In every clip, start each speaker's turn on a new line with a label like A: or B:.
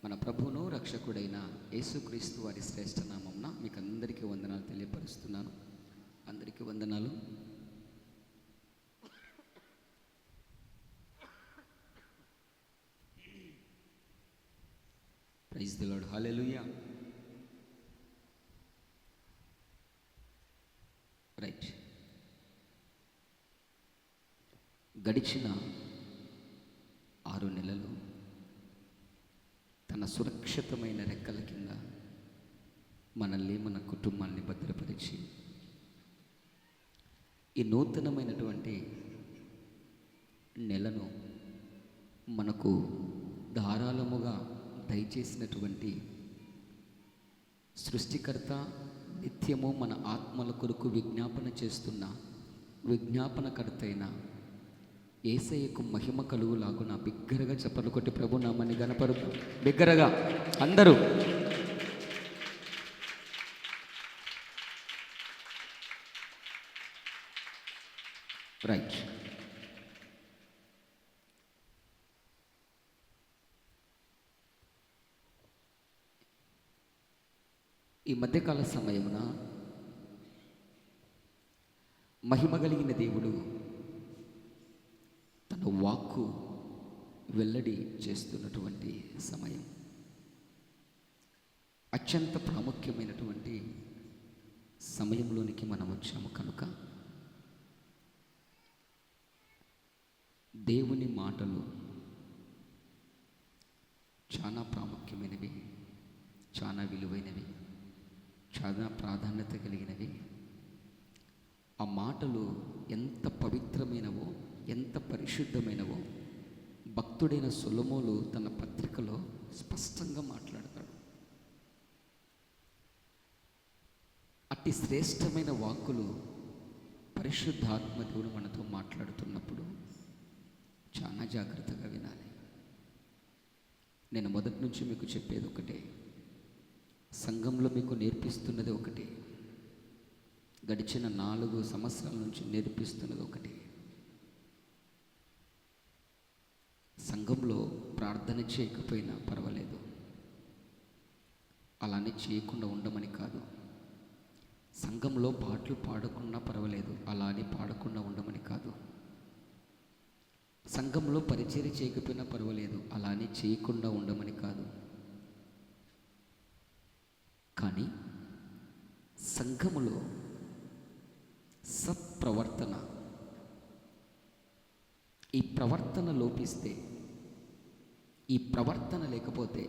A: మన ప్రభువును రక్షకుడైన యేసుక్రీస్తు వారి శ్రేష్ఠ నామమున మీకు అందరికీ వందనాలు తెలియపరుస్తున్నాను. అందరికీ వందనాలు. Praise the lord. Hallelujah. Right. గడిచిన 6 నెలలు తన సురక్షితమైన రెక్కల కింద మనల్ని, మన కుటుంబాన్ని భద్రపరిచి ఈ నూతనమైనటువంటి నెలను మనకు ధారాళముగా దయచేసినటువంటి సృష్టికర్త, నిత్యము మన ఆత్మల కొరకు విజ్ఞాపన చేస్తున్న విజ్ఞాపనకర్త అయిన యేసయ్యకు మహిమ కలుగులాగున బిగ్గరగా చప్పట్లు కొట్టి ప్రభు నామాన్ని గణపరుపు. బిగ్గరగా అందరూ. రైట్. ఈ మధ్యకాల సమయమున మహిమ కలిగిన దేవుడు తన వాక్కు వెల్లడి చేస్తున్నటువంటి సమయం, అత్యంత ప్రాముఖ్యమైనటువంటి సమయంలోనికి మనం వచ్చాము. కనుక దేవుని మాటలు చాలా ప్రాముఖ్యమైనవి, చాలా విలువైనవి, చాలా ప్రాధాన్యత కలిగినవి. ఆ మాటలు ఎంత పవిత్రమైనవో, ఎంత పరిశుద్ధమైనవో భక్తుడైన సొలొమోను తన పత్రికలో స్పష్టంగా మాట్లాడతాడు. అట్టి శ్రేష్టమైన వాక్కులు పరిశుద్ధాత్మ దేవుడు మనతో మాట్లాడుతున్నప్పుడు చాలా జాగ్రత్తగా వినాలి. నేను మొదటి నుంచి మీకు చెప్పేది ఒకటే, సంఘంలో మీకు నేర్పిస్తున్నది ఒకటే, గడిచిన 4 సంవత్సరాల నుంచి నేర్పిస్తున్నది ఒకటే. సంఘంలో ప్రార్థన చేయకపోయినా పర్వాలేదు, అలానే చేయకుండా ఉండమని కాదు. సంఘంలో పాటలు పాడకుండా పర్వాలేదు, అలానే పాడకుండా ఉండమని కాదు. సంఘంలో పరిచర్య చేయకపోయినా పర్వాలేదు, అలానే చేయకుండా ఉండమని కాదు. కానీ సంఘములో సత్ప్రవర్తన, ఈ ప్రవర్తన లోపిస్తే, ఈ ప్రవర్తన లేకపోతే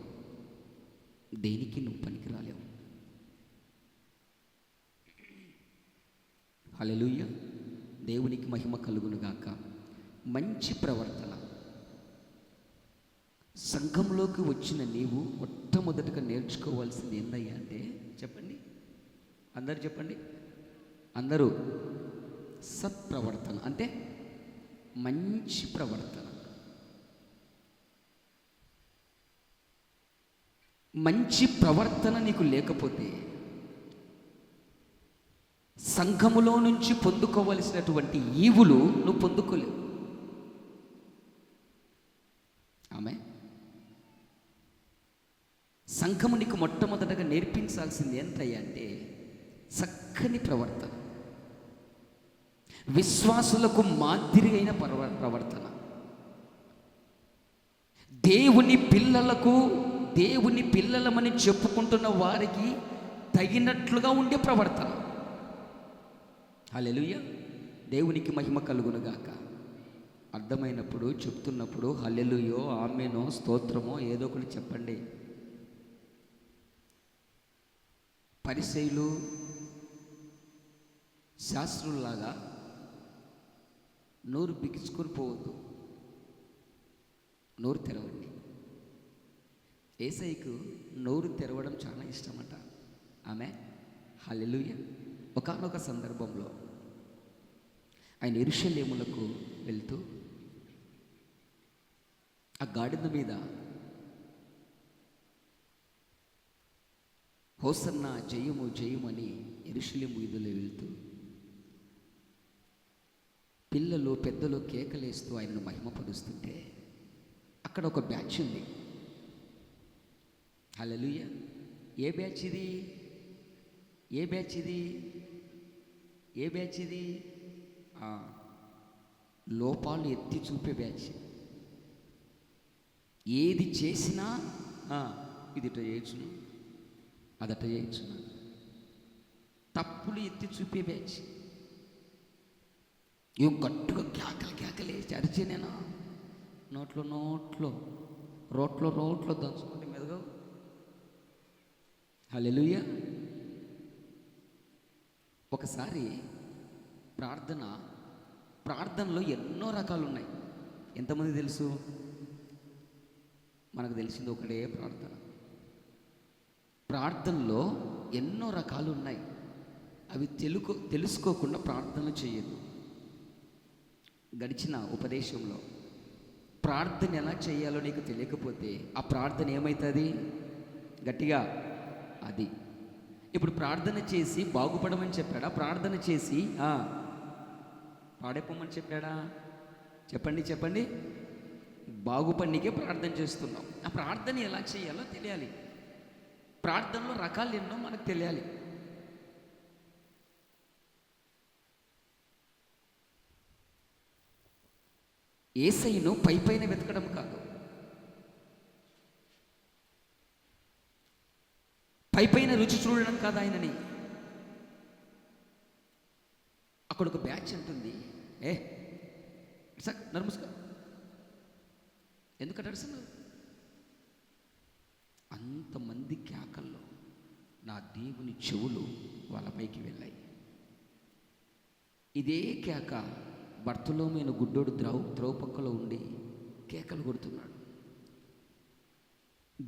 A: దేనికి నువ్వు పనికి రాలేవు. హల్లెలూయా. దేవునికి మహిమ కలుగునుగాక. మంచి ప్రవర్తన. సంఘంలోకి వచ్చిన నీవు మొట్టమొదటిగా నేర్చుకోవాల్సింది ఏందయ్యా అంటే, చెప్పండి అందరు, చెప్పండి అందరూ. సత్ప్రవర్తన అంటే మంచి ప్రవర్తన. మంచి ప్రవర్తన నీకు లేకపోతే సంఘములో నుంచి పొందుకోవలసినటువంటి ఈవులు నువ్వు పొందుకోలేవు. ఆమె సంఘము నీకు మొట్టమొదటగా నేర్పించాల్సింది ఏంటయ్యా అంటే చక్కని ప్రవర్తన, విశ్వాసులకు మాదిరి అయిన ప్రవర్తన, దేవుని పిల్లలకు, దేవుని పిల్లలమని చెప్పుకుంటున్న వారికి తగినట్లుగా ఉండే ప్రవర్తన. హల్లెలూయా. దేవునికి మహిమ కలుగునుగాక. అర్థమైనప్పుడు, చెప్తున్నప్పుడు హల్లెలూయో, ఆమేనో, స్తోత్రమో ఏదో ఒకటి చెప్పండి. పరిసయ్యులు, శాస్త్రుల్లాగా నోరు బిగించుకొని పోవద్దు, నోరు తెరవండి. యేసయ్యకు నోరు తెరవడం చాలా ఇష్టమట. ఆమె హల్లెలూయా. ఒకానొక సందర్భంలో ఆయన యెరూషలేములకు వెళ్తూ ఆ గాడిద మీద హోసన్నా జయము జయము అని యెరూషలేము వీధుల్లో వెళ్తూ పిల్లలు పెద్దలు కేకలేస్తూ ఆయనను మహిమపరుస్తుంటే అక్కడ ఒక బ్యాచ్ ఉంది. హల్లెలూయా. ఏ బ్యాచ్ ఇది? ఏ బ్యాచ్ ఇది? ఏ బ్యాచ్ ఇది? లోపాలు ఎత్తి చూపే బ్యాచ్. ఏది చేసినా ఇదిట చేయొచ్చును, అదట చేయొచ్చును, తప్పులు ఎత్తి చూపే బ్యాచ్. ఏం గట్టుగా కేకలేసి అరిచే నేను రోట్లో దంచుకుంటే మెదగవు. హల్లెలూయా. ఒకసారి ప్రార్థనలో ఎన్నో రకాలు ఉన్నాయి. ఎంతమంది తెలుసు? మనకు తెలిసింది ఒకటే ప్రార్థనలో ఎన్నో రకాలు ఉన్నాయి. అవి తెలుసుకోకుండా ప్రార్థనలు చేయదు. గడిచిన ఉపదేశంలో ప్రార్థన ఎలా చేయాలో నీకు తెలియకపోతే ఆ ప్రార్థన ఏమవుతుంది? గట్టిగా అది. ఇప్పుడు ప్రార్థన చేసి బాగుపడమని చెప్పాడా? ప్రార్థన చేసి పాడైపోమని చెప్పాడా? చెప్పండి. బాగుపడికే ప్రార్థన చేస్తున్నాం. ఆ ప్రార్థన ఎలా చేయాలో తెలియాలి. ప్రార్థనలో రకాలు ఎన్నో మనకు తెలియాలి. యేసయ్యను పైన వెతకడం కాదు, పైన రుచి చూడడం కాదు ఆయనని. అక్కడ ఒక బ్యాచ్ ఉంటుంది. నర్మస్కా ఎందుకంటే అడుస్తున్నారు? అంతమంది కేకల్లో నా దేవుని చెవులు వాళ్ళపైకి వెళ్ళాయి. ఇదే కేక బర్తలోమైన గుడ్డోడు త్రోవ పక్కలో ఉండి కేకలు కొడుతున్నాడు.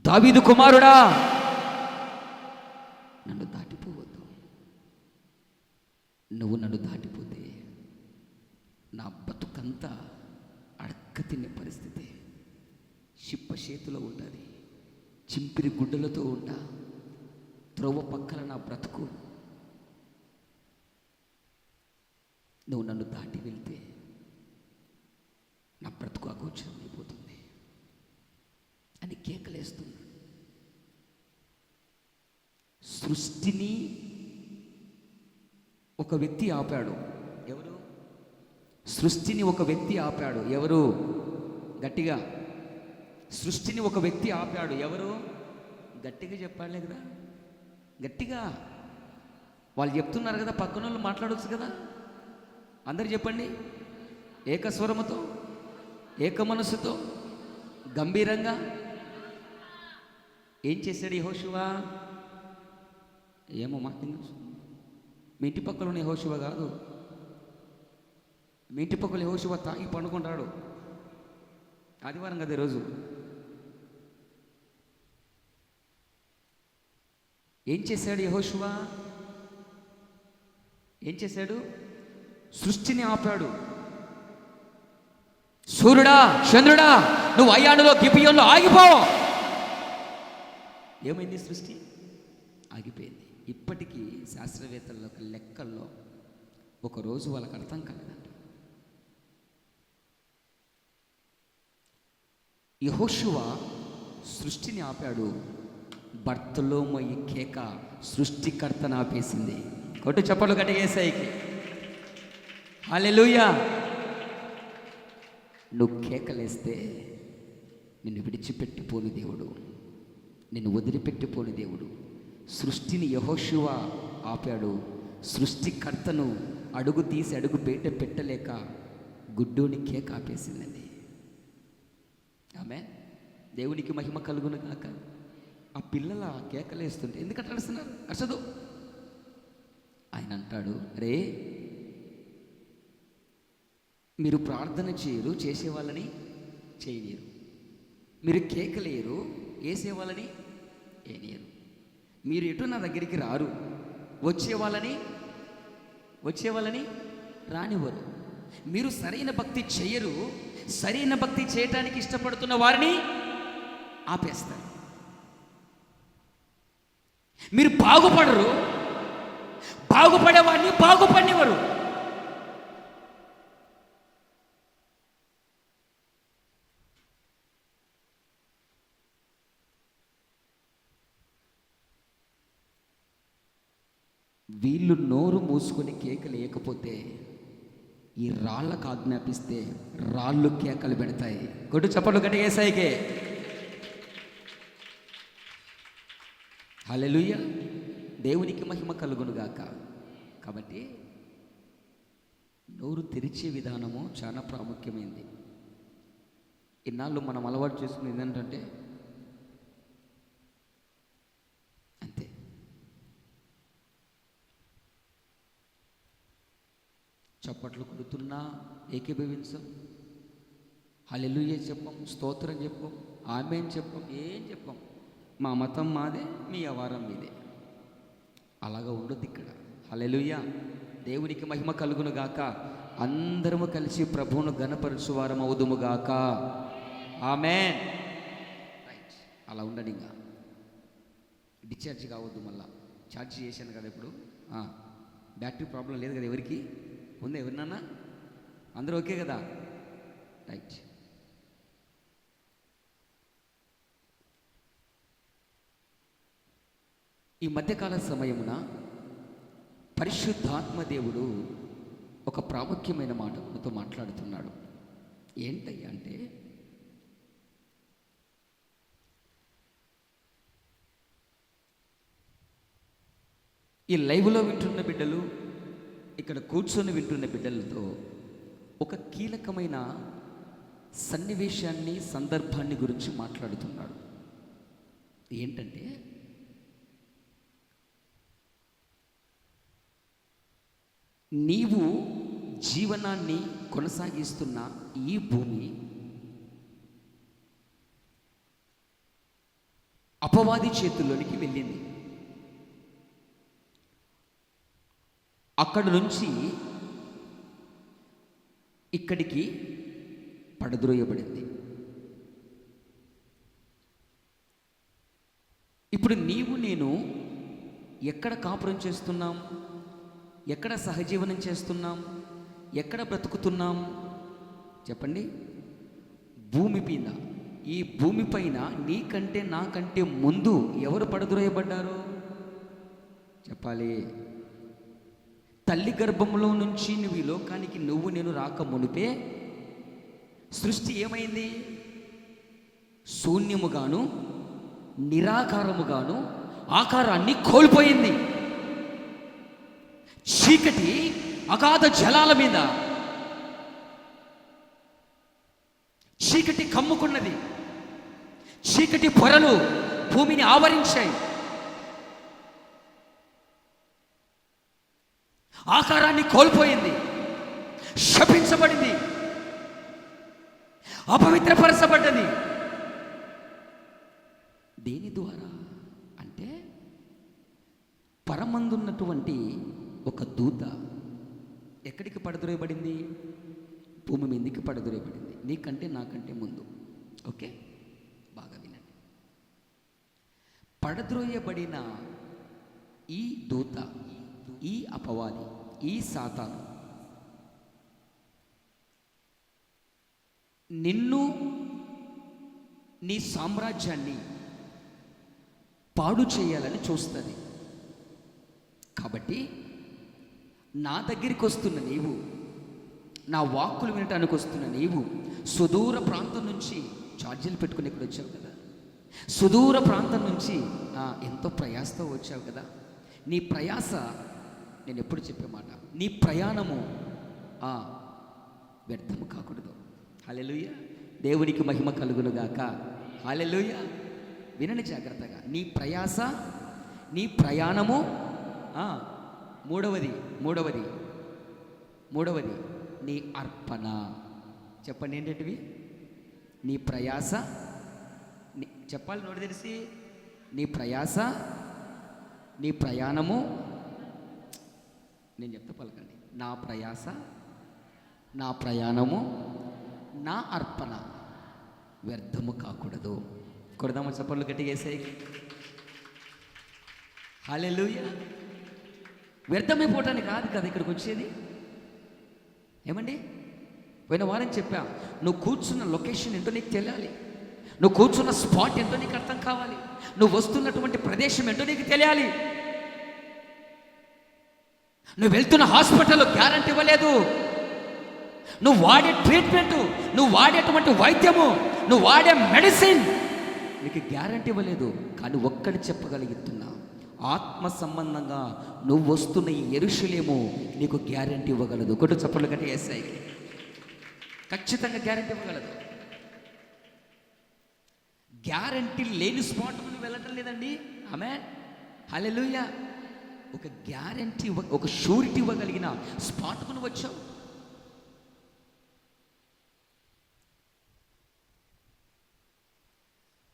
A: దావీదు కుమారుడా, నన్ను దాటిపోవద్దు. నువ్వు నన్ను దాటిపోతే నా బతుకంతా అడక్క తినే పరిస్థితి. చిప్ప చేతిలో ఉంటుంది, చింపిరి గుడ్డలతో ఉంటా, త్రోవ పక్కల నా బ్రతుకు. నువ్వు నన్ను దాటి వెళ్తే నా బ్రతుకు అగోచరం అయిపోతుంది అని కేకలేస్తున్నాడు. సృష్టిని ఒక వ్యక్తి ఆపాడు. ఎవరు? సృష్టిని ఒక వ్యక్తి ఆపాడు. ఎవరు? గట్టిగా. సృష్టిని ఒక వ్యక్తి ఆపాడు. ఎవరు? గట్టిగా చెప్పాలి కదా, గట్టిగా. వాళ్ళు చెప్తున్నారు కదా, పక్కన వాళ్ళు మాట్లాడవచ్చు కదా. అందరు చెప్పండి. ఏకస్వరముతో, ఏక మనస్సుతో, గంభీరంగా. ఏం చేశాడు యెహోషువ? ఏమో మాకు మీ ఇంటి పక్కన ఉన్న యెహోషువ కాదు. మీ ఇంటి పక్కన యెహోషువ తాగి పండుకుంటాడు. ఆదివారం కదా ఈరోజు. ఏం చేశాడు యెహోషువ? ఏం చేశాడు? సృష్టిని ఆపాడు. సూర్యుడా, చంద్రుడా, నువ్వు అయ్యానులో గిబియోనులో ఆగిపో. ఏమైంది? సృష్టి ఆగిపోయింది. ఇప్పటికీ శాస్త్రవేత్తల లెక్కల్లో ఒకరోజు వాళ్ళకి అర్థం కాలేదంట. యెహోషువ సృష్టిని ఆపాడు. బర్తలోమయి కేక సృష్టికర్తను ఆపేసింది. కొట్టు చప్పట్లు గట్టిగా యేసయ్యకి. హల్లెలూయా. నువ్వు కేకలేస్తే నిన్ను విడిచిపెట్టిపోని దేవుడు, నిన్ను వదిలిపెట్టిపోని దేవుడు. సృష్టిని యెహోషువ ఆపాడు. సృష్టికర్తను అడుగు తీసి అడుగు బయట పెట్టలేక గుడ్డోని కేక ఆపేసిందండి. ఆమె దేవునికి మహిమ కలుగును కాక. ఆ పిల్లల కేకలేస్తుంటే ఎందుకంటే అరుస్తున్నారు? అరసదు. ఆయన అంటాడు, రే మీరు ప్రార్థన చేయరు, చేసేవాళ్ళని చేయలేరు. మీరు కేకలేరు, వేసేవాళ్ళని వేయలేరు. మీరు ఎటు నా దగ్గరికి రారు, వచ్చేవాళ్ళని రానివ్వరు. మీరు సరైన భక్తి చేయరు, సరైన భక్తి చేయటానికి ఇష్టపడుతున్న వారిని ఆపేస్తారు. మీరు బాగుపడరు, బాగుపడేవాడిని బాగుపడినవారు. వీళ్ళు నోరు మూసుకొని కేకలు వేయకపోతే ఈ రాళ్ళకు ఆజ్ఞాపిస్తే రాళ్ళు కేకలు పెడతాయి. కొట్టు చప్పట్లు గట్టిగా యేసయ్యకే. హల్లెలూయా, దేవునికి మహిమ కలుగును గాక. కాబట్టి నోరు తెరిచే విధానము చాలా ప్రాముఖ్యమైనది. ఇన్నాళ్ళు మనం అలవాటు చేసుకునేది ఏంటంటే అంతే, చప్పట్లు కొడుతున్నా ఏకీభవించం, హల్లెలూయా చెప్పం, స్తోత్రం చెప్పం, ఆమేన్ చెప్పం, ఏం చెప్పం. మా మతం మాదే, మీ వ్యవహారం మీదే. అలాగా ఉండొద్దు ఇక్కడ. హల్లెలూయా, దేవునికి మహిమ కలుగును గాక. అందరము కలిసి ప్రభువును ఘనపరచువారం అవుదుము గాక. ఆమేన్. రైట్, అలా ఉండండి. ఇంకా డిశ్చార్జ్ కావద్దు. మళ్ళా ఛార్జ్ చేశాను కదా ఇప్పుడు. బ్యాటరీ ప్రాబ్లం లేదు కదా ఎవరికి? ఉందా ఎవరినన్నా? అందరూ ఓకే కదా? రైట్. ఈ మధ్యకాల సమయమున పరిశుద్ధాత్మ దేవుడు ఒక ప్రాముఖ్యమైన మాట మనతో మాట్లాడుతున్నాడు. ఏంటయ్యా అంటే, ఈ లైవ్లో వింటున్న బిడ్డలు, ఇక్కడ కూర్చొని వింటున్న బిడ్డలతో ఒక కీలకమైన సన్నివేశాన్ని, సందర్భాన్ని గురించి మాట్లాడుతున్నాడు. ఏంటంటే, నీవు జీవనాన్ని కొనసాగిస్తున్న ఈ భూమి అపవాది చేతుల్లోనికి వెళ్ళింది. అక్కడి నుంచి ఇక్కడికి పడద్రోయబడింది. ఇప్పుడు నీవు నేను ఎక్కడ కాపురం చేస్తున్నాం? ఎక్కడ సహజీవనం చేస్తున్నాం? ఎక్కడ బ్రతుకుతున్నాం? చెప్పండి. భూమి మీద. ఈ భూమిపైన నీకంటే నాకంటే ముందు ఎవరు పడద్రోయబడ్డారు? చెప్పాలి. తల్లి గర్భంలో నుంచి నువ్వు ఈ లోకానికి నువ్వు నేను రాక మునిపే సృష్టి ఏమైంది? శూన్యముగాను నిరాకారముగాను ఆకారాన్ని కోల్పోయింది. చీకటి అగాధ జలాల మీద చీకటి కమ్ముకున్నది. చీకటి పొరలు భూమిని ఆవరించాయి. ఆకారాన్ని కోల్పోయింది, శపించబడింది, అపవిత్రపరచబడ్డది. దేని ద్వారా అంటే, పరమందున్నటువంటి ఒక దూత ఎక్కడికి పడద్రోయబడింది? భూమి మీదకి పడద్రోయబడింది, నీకంటే నాకంటే ముందు. ఓకే, బాగా వినండి. పడద్రోయబడిన ఈ దూత, ఈ అపవాది, ఈ సాతాను నిన్ను, నీ సామ్రాజ్యాన్ని పాడు చేయాలని చూస్తుంది. కాబట్టి నా దగ్గరికి వస్తున్న నీవు, నా వాక్కులు వినటానికి వస్తున్న నీవు, సుదూర ప్రాంతం నుంచి ఛార్జీలు పెట్టుకుని ఇక్కడ వచ్చావు కదా, సుదూర ప్రాంతం నుంచి ఎంతో ప్రయాసతో వచ్చావు కదా. నీ ప్రయాస, నేను ఎప్పుడు చెప్పే మాట, నీ ప్రయాణము వ్యర్థము కాకూడదు. హల్లెలూయా, దేవునికి మహిమ కలుగును గాక. హల్లెలూయా, వినండి జాగ్రత్తగా. నీ ప్రయాస, నీ ప్రయాణము, మూడవది నీ అర్పణ. చెప్పండి ఏంటంటివి? నీ ప్రయాస, చెప్పాలి నోటి తెలిసి. నీ ప్రయాస, నీ ప్రయాణము, నేను చెప్తా పలకండి. నా ప్రయాస, నా ప్రయాణము, నా అర్పణ వ్యర్థము కాకూడదు. కొడదామా చప్పట్లు గట్టిగా వేసాయి. హల్లెలూయా. వ్యర్థమైపోవటానికి కాదు కదా ఇక్కడికి వచ్చేది. ఏమండి, పోయిన వారం చెప్పా, నువ్వు కూర్చున్న లొకేషన్ ఏంటో నీకు తెలియాలి. నువ్వు కూర్చున్న స్పాట్ ఏంటో నీకు అర్థం కావాలి. నువ్వు వస్తున్నటువంటి ప్రదేశం ఏంటో నీకు తెలియాలి. నువ్వు వెళ్తున్న హాస్పిటల్ గ్యారంటీ ఇవ్వలేదు. నువ్వు వాడే ట్రీట్మెంటు, నువ్వు వాడేటువంటి వైద్యము, నువ్వు వాడే మెడిసిన్ నీకు గ్యారంటీ ఇవ్వలేదు. కానీ ఒక్కటి చెప్పగలుగుతున్నా, ఆత్మ సంబంధంగా నువ్వు వస్తున్న ఈ యెరూషలేము నీకు గ్యారంటీ ఇవ్వగలదు. ఒకటి చప్పట్లు కంటే యేసయ్యకి ఖచ్చితంగా గ్యారంటీ ఇవ్వగలదు. గ్యారంటీ లేని స్పాట్ నువ్వు వెళ్ళటం లేదండి. ఆమేన్, హల్లెలూయా. ఒక గ్యారంటీ ఒక షూరిటీ ఇవ్వగలిగిన స్పాట్కు నువ్వు వచ్చావు.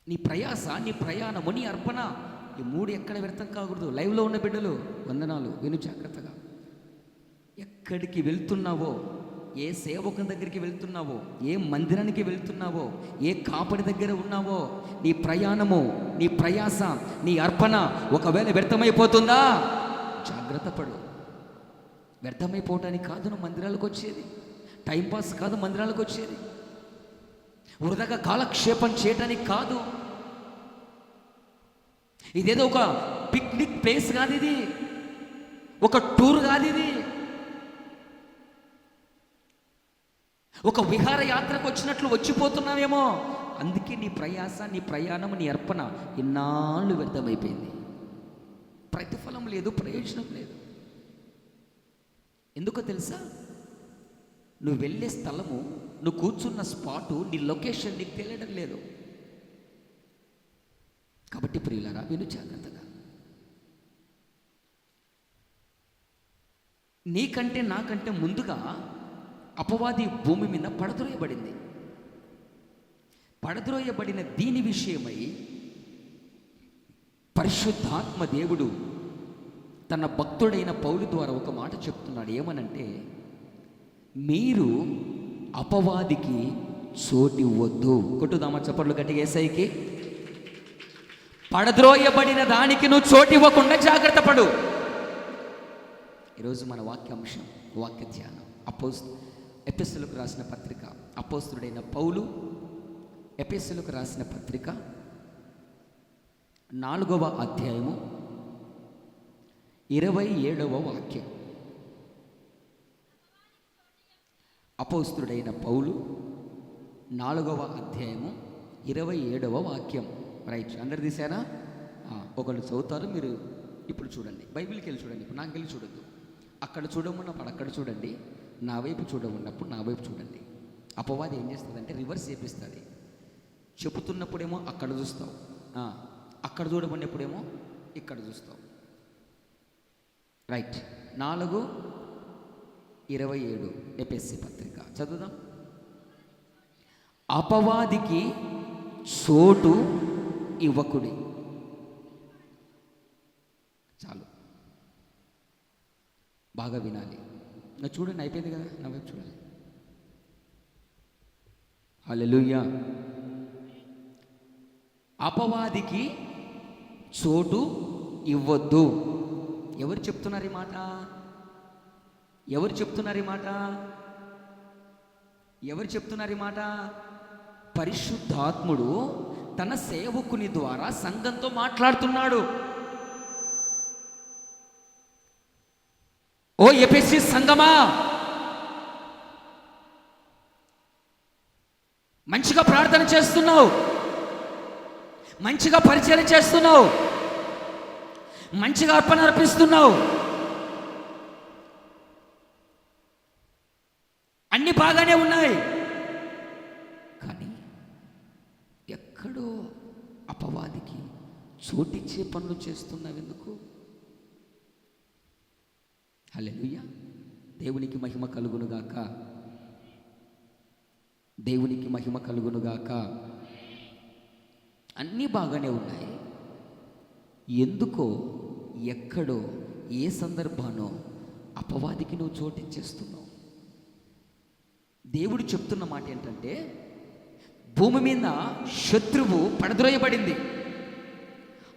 A: నీ ప్రయాస, నీ ప్రయాణము, నీ అర్పణ, ఈ మూడు ఎక్కడ వ్యర్థం కాకూడదు. లైవ్లో ఉన్న బిడ్డలు వందనాలు, విను జాగ్రత్తగా. ఎక్కడికి వెళ్తున్నావో, ఏ సేవకుని దగ్గరికి వెళ్తున్నావో, ఏ మందిరానికి వెళ్తున్నావో, ఏ కాపడి దగ్గర ఉన్నావో, నీ ప్రయాణము, నీ ప్రయాస, నీ అర్పణ ఒకవేళ వ్యర్థమైపోతుందా, జాగ్రత్త పడు. వ్యర్థమైపోవటానికి కాదు నువ్వు మందిరాలకు వచ్చేది, టైంపాస్ కాదు మందిరాలకు వచ్చేది, వృధాగా కాలక్షేపం చేయటానికి కాదు. ఇదేదో ఒక పిక్నిక్ ప్లేస్ కాదు, ఇది ఒక టూర్ కాదు, ఇది ఒక విహారయాత్రకు వచ్చినట్లు వచ్చిపోతున్నావేమో. అందుకే నీ ప్రయాస, నీ ప్రయాణం, నీ అర్పణ ఇన్నాళ్ళు వ్యర్థమైపోయింది. ప్రతిఫలం లేదు, ప్రయోజనం లేదు. ఎందుకో తెలుసా? నువ్వు వెళ్ళే స్థలము, నువ్వు కూర్చున్న స్పాటు, నీ లొకేషన్ నీకు తెలియడం లేదు. కాబట్టి ప్రియులారా, విను జాగ్రత్తగా. నీకంటే నాకంటే ముందుగా అపవాది భూమి మీద పడద్రోయబడింది. పడద్రోయబడిన దీని విషయమై పరిశుద్ధాత్మ దేవుడు తన భక్తుడైన పౌలు ద్వారా ఒక మాట చెప్తున్నాడు. ఏమనంటే, మీరు అపవాదికి చోటివ్వద్దు. కొట్టుదామా చప్పట్లు గట్టిగా యేసయ్యకి. పడద్రోయబడిన దానికి నువ్వు చోటివ్వకుండా జాగ్రత్త పడు. ఈరోజు మన వాక్యాంశం, వాక్య ధ్యానం ఎఫెసీయులకు రాసిన పత్రిక, అపోస్తలుడైన పౌలు ఎఫెసీయులకు రాసిన పత్రిక 4వ అధ్యాయము 27వ వాక్యం. అపోస్తలుడైన పౌలు 4వ అధ్యాయము 27వ వాక్యం. రైట్, అందరు తీసారా? ఒకళ్ళు చదువుతారు, మీరు ఇప్పుడు చూడండి. బైబిల్కి వెళ్ళి చూడండి, ఇప్పుడు నాకు వెళ్ళి చూడద్దు. అక్కడ చూడమన్నప్పుడు అక్కడ చూడండి, నా వైపు చూడమన్నప్పుడు నా వైపు చూడండి. అపవాది ఏం చేస్తుందంటే రివర్స్ చేపిస్తుంది. చెబుతున్నప్పుడేమో అక్కడ చూస్తావు, అక్కడ చూడమన్నప్పుడేమో ఇక్కడ చూస్తావు. రైట్, 4:27 ఎఫెసీ పత్రిక చదువుదాం. అపవాదికి చోటు ఇవ్వకుడి. చాలు, బాగా వినాలి. నా చూడండి, అయిపోయింది కదా, నా వైపు చూడాలి. హల్లెలూయా. అపవాదికి చోటు ఇవ్వద్దు. ఎవరు చెప్తున్నారు ఈ మాట? ఎవరు చెప్తున్నారు ఈ మాట? ఎవరు చెప్తున్నారు ఈ మాట? పరిశుద్ధాత్ముడు తన సేవకుని ద్వారా సంఘంతో మాట్లాడుతున్నాడు. ఓ ఎఫెసీ సంఘమా, మంచిగా ప్రార్థన చేస్తున్నావు, మంచిగా పరిచయం చేస్తున్నావు, మంచిగా అర్పణ అర్పిస్తున్నావు, అన్ని బాగానే ఉన్నాయి. కానీ ఎక్కడో అపవాదికి చోటిచ్చే పనులు చేస్తున్నావు. ఎందుకు? హల్లెలూయా. దేవునికి మహిమ కలుగునుగాక, దేవునికి మహిమ కలుగునుగాక. అన్నీ బాగానే ఉన్నాయి. ఎందుకో, ఎక్కడో, ఏ సందర్భానో అపవాదికి నువ్వు చోటిచ్చేస్తున్నావు. దేవుడు చెప్తున్న మాట ఏంటంటే, భూమి మీద శత్రువు పడద్రోయబడింది.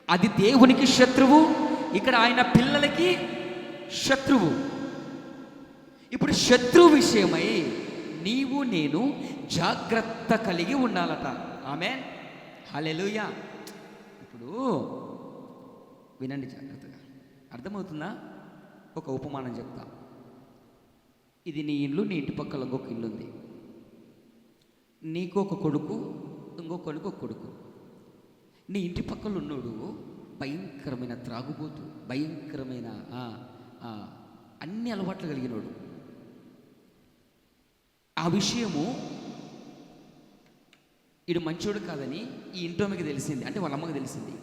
A: అది దేవునికి శత్రువు, ఇక్కడ ఆయన పిల్లలకి శత్రువు. ఇప్పుడు శత్రువు విషయమై నీవు నేను జాగ్రత్త కలిగి ఉండాలట. ఆమేన్, హల్లెలూయా. ఇప్పుడు వినండి జాగ్రత్తగా, అర్థమవుతుందా? ఒక ఉపమానం చెప్తా. ఇది నీ ఇల్లు, నీ ఇంటి పక్కల ఇంకొక ఇల్లు ఉంది. నీకు ఒక కొడుకు, ఇంకొకరికి ఒక కొడుకు. నీ ఇంటి పక్కల ఉన్నోడు భయంకరమైన త్రాగుబోతు, భయంకరమైన అన్ని అలవాట్లు కలిగినోడు. ఆ విషయము ఈడు మంచోడు కాదని ఈ ఇంటోమికి తెలిసింది, అంటే వాళ్ళ అమ్మకి తెలిసింది.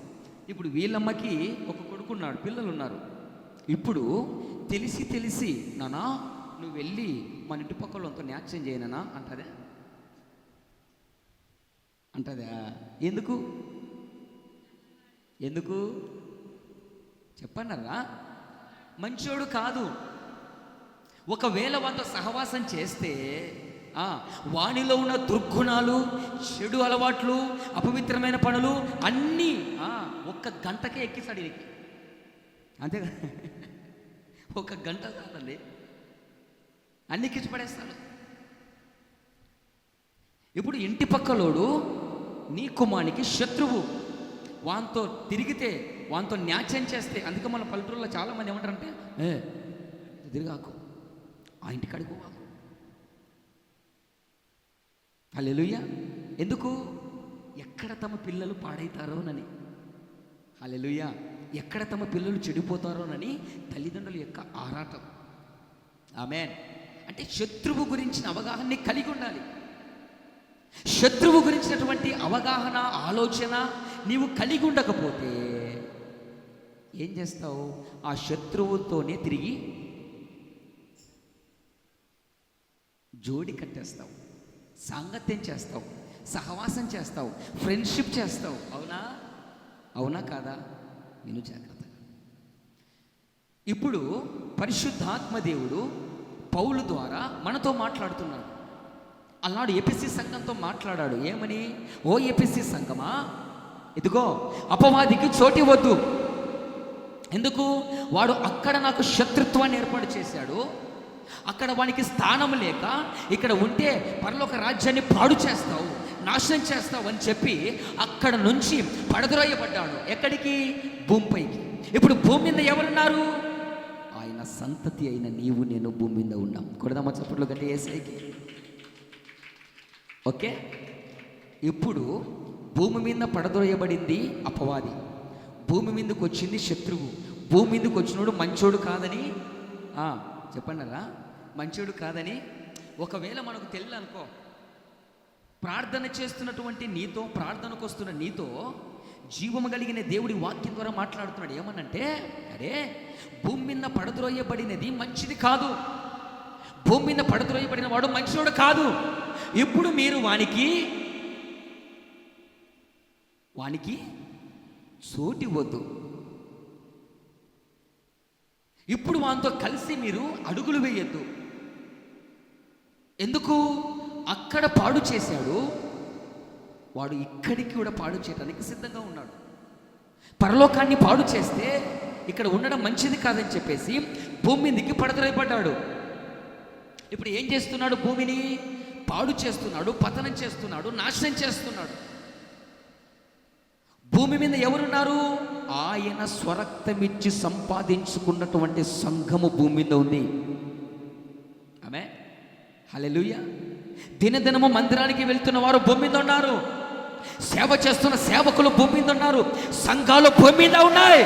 A: ఇప్పుడు వీళ్ళమ్మకి ఒక కొడుకున్నాడు, పిల్లలు ఉన్నారు. ఇప్పుడు తెలిసి నానా నువ్వు వెళ్ళి మన ఇంటి పక్కల అంత న్యాక్షన్ చేయనన్నా అంటదా? ఎందుకు చెప్పన్నారా? మంచోడు కాదు. ఒకవేళ వాటితో సహవాసం చేస్తే వానిలో ఉన్న దుర్గుణాలు, చెడు అలవాట్లు, అపవిత్రమైన పనులు అన్నీ ఒక్క గంటకే ఎక్కిస్తాడు ఈయనకి. అంతేగా, ఒక గంట చాలండి, అన్ని ఎక్కించి పడేస్తాడు. ఇప్పుడు ఇంటి పక్కలోడు నీ కుమానికి శత్రువు. వానితో తిరిగితే, వానితో న్యాయం చేస్తే, అందుకే మన పల్లెటూరులో చాలామంది ఏమంటారంటే తిరిగాకు, ఆ ఇంటికి అడుగువాకు. హల్లెలూయా. ఎందుకు? ఎక్కడ తమ పిల్లలు పాడైతారోనని. హల్లెలూయా. ఎక్కడ తమ పిల్లలు చెడిపోతారోనని తల్లిదండ్రుల యొక్క ఆరాటం. ఆమేన్. అంటే శత్రువు గురించిన అవగాహనని కలిగి ఉండాలి. శత్రువు గురించినటువంటి అవగాహన, ఆలోచన నీవు కలిగి ఉండకపోతే ఏం చేస్తావు? ఆ శత్రువుతోనే తిరిగి జోడి కట్టేస్తావు, సాంగత్యం చేస్తావు, సహవాసం చేస్తావు, ఫ్రెండ్షిప్ చేస్తావు. అవునా కాదా? విను జాగ్రత్తగా. ఇప్పుడు పరిశుద్ధాత్మ దేవుడు పౌలు ద్వారా మనతో మాట్లాడుతున్నాడు. అన్నాడు ఎఫెసీ సంఘంతో మాట్లాడాడు. ఏమని? ఓ ఎఫెసీ సంఘమా, ఇదిగో అపవాదికి చోటు వద్దు. ఎందుకు? వాడు అక్కడ నాకు శత్రుత్వాన్ని ఏర్పాటు చేశాడు, అక్కడ వానికి స్థానం లేక ఇక్కడ ఉంటే పరలోక రాజ్యాన్ని పాడు చేస్తావు, నాశనం చేస్తావు అని చెప్పి అక్కడ నుంచి పడద్రోయబడ్డాడు. ఎక్కడికి? భూమిపైకి. ఇప్పుడు భూమి మీద ఎవరున్నారు? ఆయన సంతతి అయిన నీవు నేను భూమి మీద ఉన్నాం. కొడదామా చప్పట్లు గట్టి యేసయ్యకి? ఓకే. ఇప్పుడు భూమి మీద పడద్రోయబడింది అపవాది, భూమి మీదకి వచ్చింది శత్రువు. భూమి మీదకి వచ్చినోడు మంచోడు కాదని చెప్పండిరా, మంచోడు కాదని. ఒకవేళ మనకు తెలియనుకో, ప్రార్థన చేస్తున్నటువంటి నీతో, ప్రార్థనకు వస్తున్న నీతో జీవము కలిగిన దేవుడి వాక్యం ద్వారా మాట్లాడుతున్నాడు. ఏమనంటే, అరే భూమి మీద పడద్రోయబడినది మంచిది కాదు, భూమి మీద పడద్రోయబడిన వాడు మంచివాడు కాదు. ఇప్పుడు మీరు వానికి చోటు ఇవ్వద్దు. ఇప్పుడు వానితో కలిసి మీరు అడుగులు వేయద్దు. ఎందుకు? అక్కడ పాడు చేశాడు, వాడు ఇక్కడికి కూడా పాడు చేయడానికి సిద్ధంగా ఉన్నాడు. పరలోకాన్ని పాడు చేస్తే ఇక్కడ ఉండడం మంచిది కాదని చెప్పేసి భూమి మీదకి పడద్రోయబడ్డాడు. ఇప్పుడు ఏం చేస్తున్నాడు? భూమిని పాడు చేస్తున్నాడు, పతనం చేస్తున్నాడు, నాశనం చేస్తున్నాడు. భూమి మీద ఎవరున్నారు? ఆయన స్వరక్తమిచ్చి సంపాదించుకున్నటువంటి సంఘము భూమి మీద ఉంది. ఆమె హల్లెలూయా. దినదినము మందిరానికి వెళ్తున్న వారు భూమి మీద ఉన్నారు, సేవ చేస్తున్న సేవకులు భూమి మీద ఉన్నారు, సంఘాలు భూమి మీద ఉన్నాయి,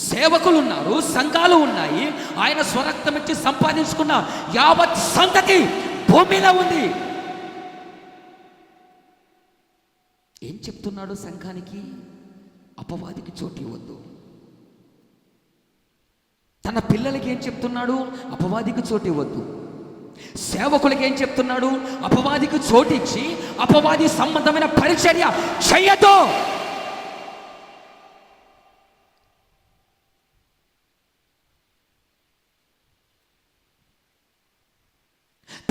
A: సేవకులు ఉన్నారు, సంఘాలు ఉన్నాయి. ఆయన స్వరక్తం ఇచ్చి సంపాదించుకున్న యావత్ సంతతి భూమి మీద ఉంది. ఏం చెప్తున్నాడు సంఘానికి? అపవాదికి చోటు ఇవ్వద్దు. తన పిల్లలకి ఏం చెప్తున్నాడు? అపవాదికి చోటు ఇవ్వద్దు. సేవకులకి ఏం చెప్తున్నాడు? అపవాదికి చోటు ఇచ్చి అపవాది సంబంధమైన పరిచర్య చెయ్యదు.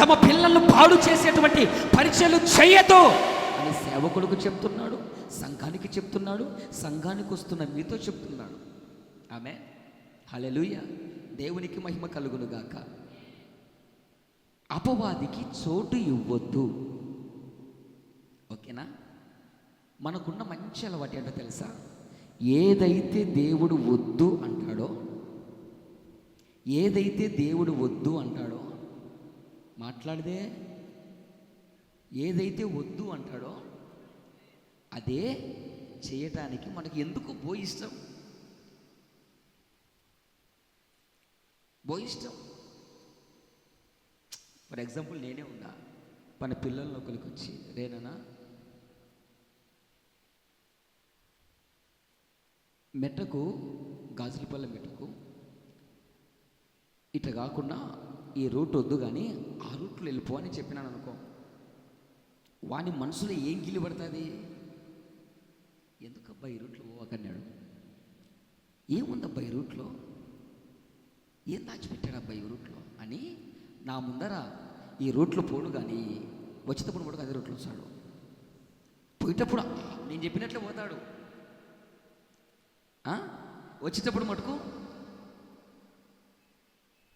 A: తమ పిల్లలను పాడు చేసేటువంటి పరిచర్యలు చెయ్యదు అని సేవకులకు చెప్తున్నాడు, సంఘానికి చెప్తున్నాడు, సంఘానికి వస్తున్న మీతో చెప్తున్నాడు. ఆమె హల్లెలూయా. దేవునికి మహిమ కలుగును గాక. అపవాదికి చోటు ఇవ్వద్దు. ఓకేనా? మనకున్న మంచి అలవాటు ఏంటో తెలుసా? ఏదైతే దేవుడు వద్దు అంటాడో, ఏదైతే దేవుడు వద్దు అంటాడో, మాట్లాడితే ఏదైతే వద్దు అంటాడో అదే చేయటానికి మనకి ఎందుకు ఇష్టం. ఫర్ ఎగ్జాంపుల్ నేనే ఉన్నా, మన పిల్లల్లో ఒకరికి వచ్చి, రేనా మెట్టకు, గాజులపల్లె మెట్టకు ఇట్లా కాకుండా ఈ రూట్ వద్దు కానీ ఆ రూట్లో వెళ్ళిపో అని చెప్పినాను అనుకో, వాని మనసులో ఏం గిలి పడుతుంది? ఎందుకబ్బా ఈ రూట్లో పోవకన్నాడు, ఏముందబ్బా ఈ రూట్లో, ఏం దాచిపెట్టాడబ్బా ఈ రూట్లో అని నా ముందర ఈ రూట్లో పోడు కానీ వచ్చేటప్పుడు కూడా అదే రూట్లో వస్తాడు. పోయేటప్పుడు నేను చెప్పినట్లే పోతాడు, వచ్చేటప్పుడు మటుకు.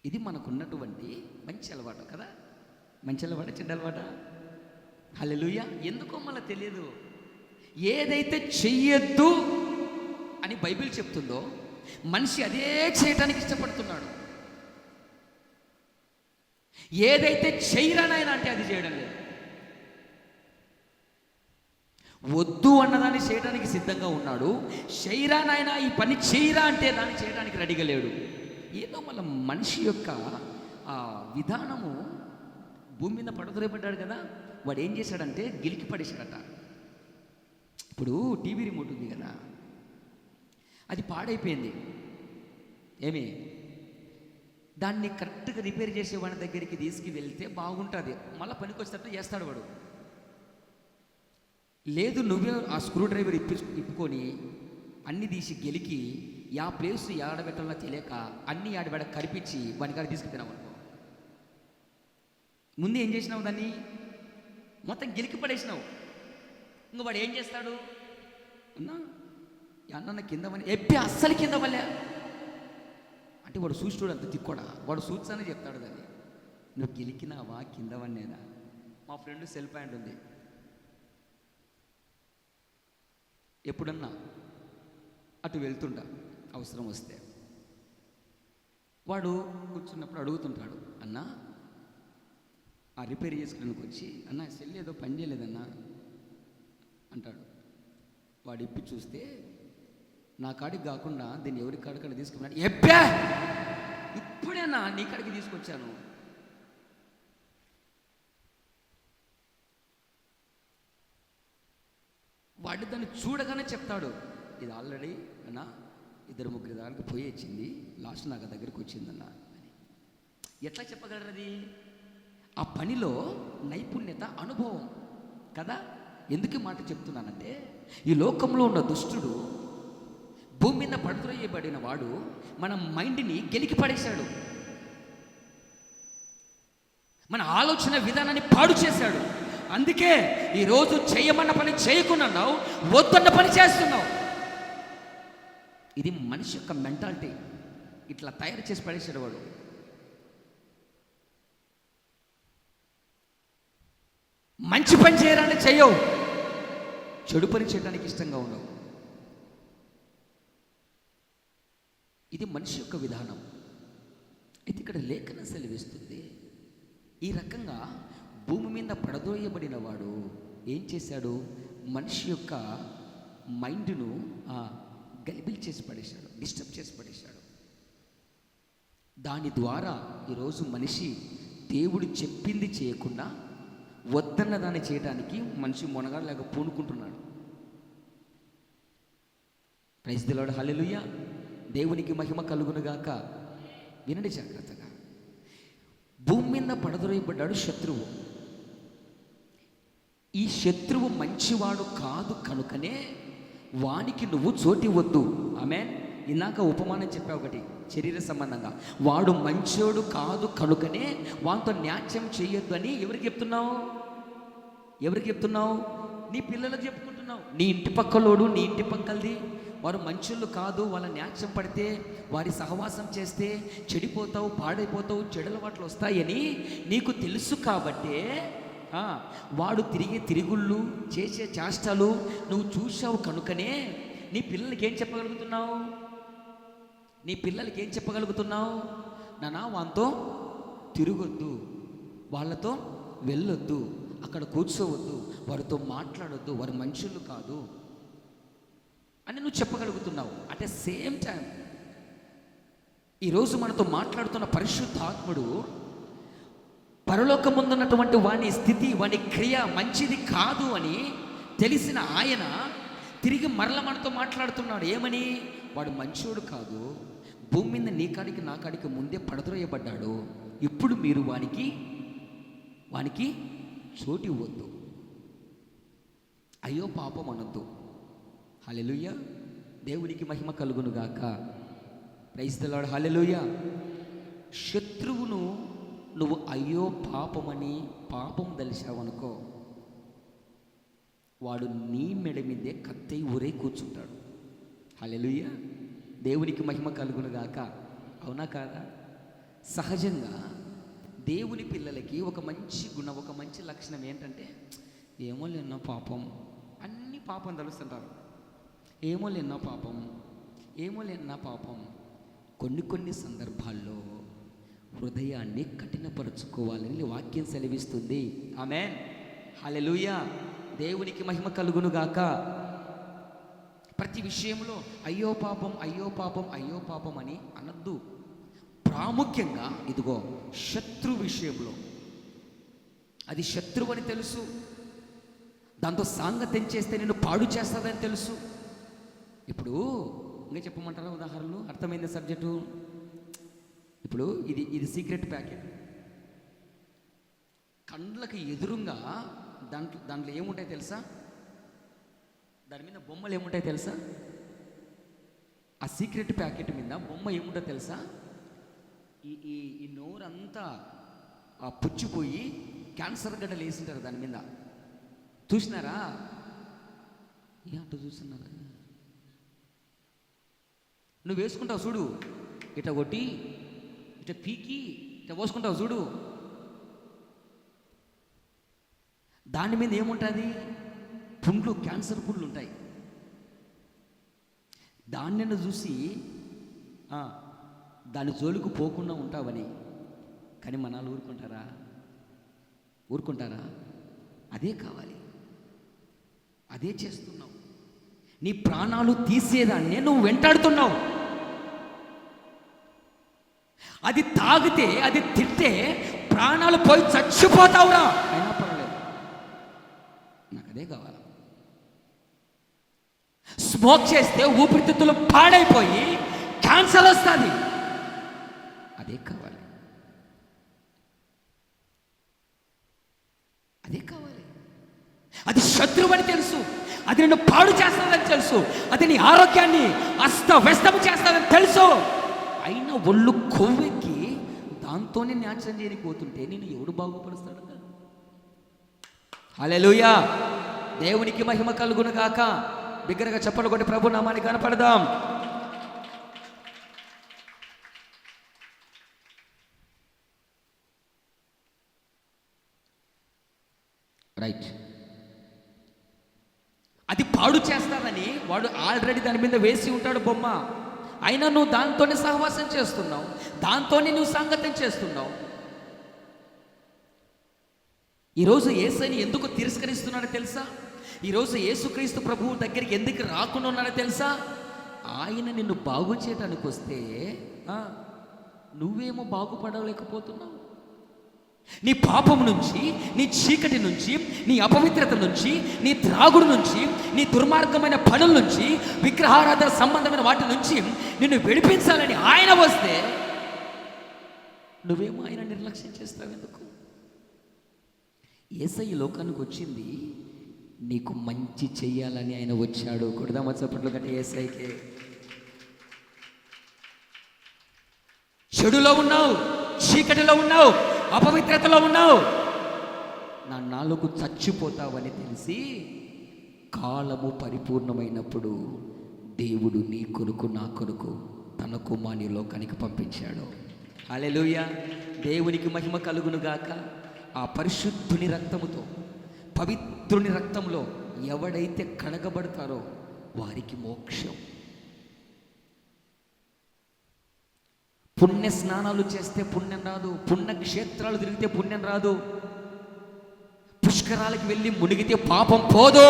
A: ఇది మనకున్నటువంటి మంచి అలవాటు కదా. మంచి అలవాట, చెడ్డ అలవాట? హల్లెలూయా. ఎందుకో మళ్ళీ తెలియదు. ఏదైతే చెయ్యొద్దు అని బైబిల్ చెప్తుందో మనిషి అదే చేయటానికి ఇష్టపడుతున్నాడు. ఏదైతే చెయ్యరానైనా అంటే అది చేయడం లేదు. వద్దు అన్నదాన్ని చేయడానికి సిద్ధంగా ఉన్నాడు. చేయరానైనా ఈ పని చేయరా అంటే దాన్ని చేయడానికి రెడీగా లేడు. ఏదో మళ్ళీ మనిషి యొక్క విధానము. భూమి మీద పడదొరేపడ్డాడు కదా, వాడు ఏం చేశాడంటే గిలికి పడేశాడట. ఇప్పుడు టీవీ రిమోట్ ఉంది కదా, అది పాడైపోయింది. ఏమి దాన్ని కరెక్ట్గా రిపేర్ చేసే వాడి దగ్గరికి తీసుకువెళ్తే బాగుంటుంది, మళ్ళీ పనికి వచ్చేటట్టు చేస్తాడు వాడు. లేదు, నువ్వే ఆ స్క్రూ డ్రైవర్ ఇప్పుకొని అన్ని తీసి గెలికి ఆ ప్లేస్ ఆడబెట్టాలో తెలియక అన్ని ఆడబెడ కరిపించి వాని కాడ తీసుకుపోయినావు అనుకో. ముందు ఏం చేసినావు? దాన్ని మొత్తం గెలికి పడేసినావు. ఇంకా వాడు ఏం చేస్తాడు? అన్న కింద వల్ల అస్సలు కింద వల్లే అంటే వాడు చూసినాడు అంత తిక్కోడా, వాడు చూచానే చెప్తాడు దాన్ని. నువ్వు గెలికినావా కింద వన్నేనా? మా ఫ్రెండ్ సెల్ ప్యాంట్ ఉంది, ఎప్పుడన్నా అటు వెళ్తుంటా అవసరం వస్తే వాడు కూర్చున్నప్పుడు అడుగుతుంటాడు, అన్న ఆ రిపేర్ చేసుకోవడానికి వచ్చి, అన్న సెల్ ఏదో పని చేయలేదన్నా అంటాడు. వాడు ఇప్పి చూస్తే నా కాడికి కాకుండా దీన్ని ఎవరి కాడికన్నా తీసుకున్నాడు. ఎబ్బా ఇప్పుడేనా నీ కాడికి తీసుకొచ్చాను. వాడు దాన్ని చూడగానే చెప్తాడు, ఇది ఆల్రెడీ అన్నా 2-3 దానికి పోయి వచ్చింది, లాస్ట్ నాకు దగ్గరికి వచ్చిందన్న అని. ఎట్లా చెప్పగలరు అది? ఆ పనిలో నైపుణ్యత, అనుభవం కదా. ఎందుకు మాట చెప్తున్నానంటే, ఈ లోకంలో ఉన్న దుష్టుడు, భూమి మీద పడుతురయ్యబడిన వాడు మన మైండ్ని గెలికి పడేశాడు, మన ఆలోచన విధానాన్ని పాడు చేశాడు. అందుకే ఈరోజు చేయమన్న పని చేయకున్నావు, వద్దన్న పని చేస్తున్నావు. ఇది మనిషి యొక్క మెంటాలిటీ. ఇట్లా తయారు చేసి పడేసాడు వాడు. మంచి పని చేయాలని చేయవు, చెడు పని చేయడానికి ఇష్టంగా ఉండవు. ఇది మనిషి యొక్క విధానం. అయితే ఇక్కడ లేఖనం సెలవిస్తుంది, ఈ రకంగా భూమి మీద పడదోయబడిన వాడు ఏం చేశాడు? మనిషి యొక్క మైండ్ను గలిబిల్ చేసి పడేశాడు, డిస్టర్బ్ చేసి పడేశాడు. దాని ద్వారా ఈరోజు మనిషి దేవుడు చెప్పింది చేయకుండా వద్దన్న దాన్ని చేయడానికి మనిషి మొనగాడలేక పూనుకుంటున్నాడు. ప్రైజ్ ది లార్డ్, హల్లెలూయా. దేవునికి మహిమ కలుగునుగాక. వినండి జాగ్రత్తగా. భూమి మీద పడదొరయబడ్డాడు శత్రువు. ఈ శత్రువు మంచివాడు కాదు కనుకనే వానికి నువ్వు చోటివ్వద్దు. ఆమేన్. ఇందాక ఉపమానం చెప్పా ఒకటి శరీర సంబంధంగా. వాడు మంచోడు కాదు కనుకనే వానితో న్యాయం చేయొద్దు అని ఎవరికి చెప్తున్నావు? ఎవరికి చెప్తున్నావు? నీ పిల్లలకు చెప్పుకుంటున్నావు. నీ ఇంటి పక్కలోడు, నీ ఇంటి పక్కలది వారు మంచోళ్ళు కాదు, వాళ్ళ న్యాయం పడితే, వారి సహవాసం చేస్తే చెడిపోతావు, పాడైపోతావు, చెడలవాట్లు వస్తాయని నీకు తెలుసు. కాబట్టే వాడు తిరిగే తిరుగుళ్ళు, చేసే చేష్టలు నువ్వు చూసావు కనుకనే నీ పిల్లలకి ఏం చెప్పగలుగుతున్నావు? నీ పిల్లలకి ఏం చెప్పగలుగుతున్నావు? నానా వాంతో తిరగొద్దు, వాళ్ళతో వెళ్ళొద్దు, అక్కడ కూర్చోవద్దు, వారితో మాట్లాడొద్దు, వారు మనుషులు కాదు అని నువ్వు చెప్పగలుగుతున్నావు. అట్ ద సేమ్ టైం ఈరోజు మనతో మాట్లాడుతున్న పరిశుద్ధాత్ముడు పరలోకముందున్నటువంటి వాని స్థితి, వాని క్రియ మంచిది కాదు అని తెలిసిన ఆయన తిరిగి మరల మనతో మాట్లాడుతున్నాడు. ఏమని? వాడు మంచోడు కాదు, భూమి మీద నీ కాడికి నా కాడికి ముందే పడద్రోయబడ్డాడు, ఇప్పుడు మీరు వానికి చోటు ఇవ్వద్దు, అయ్యో పాపం అనొద్దు. హల్లెలూయా, దేవునికి మహిమ కలుగును గాక. Praise the lord. హల్లెలూయా. శత్రువును నువ్వు అయ్యో పాపమని పాపం తెలిసావనుకో, వాడు నీ మెడ మీదే కత్తెయి ఊరే కూర్చుంటాడు. హల్లెలూయా, దేవునికి మహిమ కలుగును గాక. అవునా కాదా? సహజంగా దేవుని పిల్లలకి ఒక మంచి గుణం, ఒక మంచి లక్షణం ఏంటంటే, ఏమో లేనా పాపం, అన్ని పాపం తలుస్తుంటారు. ఏమో లేనా పాపం, ఏమో లేనా పాపం. కొన్ని సందర్భాల్లో హృదయాన్ని కఠినపరుచుకోవాలని వాక్యం సెలవిస్తుంది. ఆమేన్, హల్లెలూయా, దేవునికి మహిమ కలుగును గాక. ప్రతి విషయంలో అయ్యో పాపం, అయ్యో పాపం, అయ్యో పాపం అని అనద్దు. ప్రాముఖ్యంగా ఇదిగో శత్రు విషయంలో, అది శత్రువు అని తెలుసు, దాంతో సాంగత్యం చేస్తే నిన్ను పాడు చేస్తుందని తెలుసు. ఇప్పుడు ఇంకా చెప్పమంటారా ఉదాహరణలు? అర్థమైంది సబ్జెక్టు. ఇప్పుడు ఇది సీక్రెట్ ప్యాకెట్, కండ్లకి ఎదురుగా దాంట్లో ఏముంటాయి తెలుసా? దాని మీద బొమ్మలు ఏముంటాయి తెలుసా? ఆ సీక్రెట్ ప్యాకెట్ మీద బొమ్మ ఏముంటో తెలుసా? ఈ నోరంతా పుచ్చిపోయి క్యాన్సర్ గడ్డలు వేసింటారు దాని మీద. చూసినారా? అటు చూస్తున్నారా? నువ్వు వేసుకుంటావు చూడు, ఇట కొట్టి ఇట పీకి ఇట పోసుకుంటావు చూడు, దాని మీద ఏముంటుంది? పుండ్లు, క్యాన్సర్ పుండ్లు ఉంటాయి. దాన్ని చూసి దాని జోలికి పోకుండా ఉంటావని. కానీ మనాలు ఊరుకుంటారా? అదే కావాలి, అదే చేస్తున్నావు. నీ ప్రాణాలు తీసేదాన్నే నువ్వు వెంటాడుతున్నావు. అది తాగితే, అది తింటే ప్రాణాలు పోయి చచ్చిపోతావురా, అయినా పర్వాలేదు, నాకు అదే కావాలి. స్మోక్ చేస్తే ఊపిరితిత్తులు పాడైపోయి క్యాన్సర్ వస్తుంది, అదే కావాలి, అదే కావాలి. అది శత్రువు అని తెలుసు, అది నిన్ను పాడు చేస్తుందని తెలుసు, అది నీ ఆరోగ్యాన్ని అస్తవ్యస్తం చేస్తుందని తెలుసు. అయినా ఒళ్ళు కొవ్వెక్కి దాంతోనే న్యాచరం చేయడానికి పోతుంటే నేను ఎవడు బాగుపరుస్తాడు? హల్లెలూయా, దేవునికి మహిమ కలుగును గాక. బిగ్గరగా చప్పట్లు కొట్టి ప్రభు నామాన్ని కనపడదాం. రైట్. అది పాడు చేస్తానని వాడు ఆల్రెడీ దాని మీద వేసి ఉంటాడు బొమ్మ. అయినా నువ్వు దాంతోనే సహవాసం చేస్తున్నావు, దాంతోనే నువ్వు సంగతం చేస్తున్నావు. ఈరోజు యేసుని ఎందుకు తిరస్కరిస్తున్నాడో తెలుసా? ఈరోజు యేసుక్రీస్తు ప్రభువు దగ్గరికి ఎందుకు రాకుండా ఉన్నాడో తెలుసా? ఆయన నిన్ను బాగు చేయడానికి వస్తే నువ్వేమో బాగుపడలేకపోతున్నావు. నీ పాపం నుంచి, నీ చీకటి నుంచి, నీ అపవిత్రత నుంచి, నీ త్రాగుడు నుంచి, నీ దుర్మార్గమైన పనుల నుంచి, విగ్రహారాధన సంబంధమైన వాటి నుంచి నిన్ను విడిపించాలని ఆయన వస్తే నువ్వేమో ఆయన నిర్లక్ష్యం చేస్తావు. ఎందుకు? యేసయ్య లోకానికి వచ్చింది నీకు మంచి చెయ్యాలని ఆయన వచ్చాడు. కొడదామా చప్పట్లు కంటే యేసయ్యకే. చెడులో ఉన్నావు, చీకటిలో ఉన్నావు, అపవిత్రతలో ఉన్నావు, నా నాలుగు చచ్చిపోతావని తెలిసి కాలము పరిపూర్ణమైనప్పుడు దేవుడు నీ కొరకు, నా కొరకు తన కుమారుని లోకానికి పంపించాడు. హల్లెలూయా, దేవునికి మహిమ కలుగును గాక. ఆ పరిశుద్ధుని రక్తముతో, పవిత్రుని రక్తంలో ఎవడైతే కడగబడతారో వారికి మోక్షం. పుణ్య స్నానాలు చేస్తే పుణ్యం రాదు, పుణ్యక్షేత్రాలు తిరిగితే పుణ్యం రాదు, పుష్కరాలకు వెళ్ళి మునిగితే పాపం పోదు.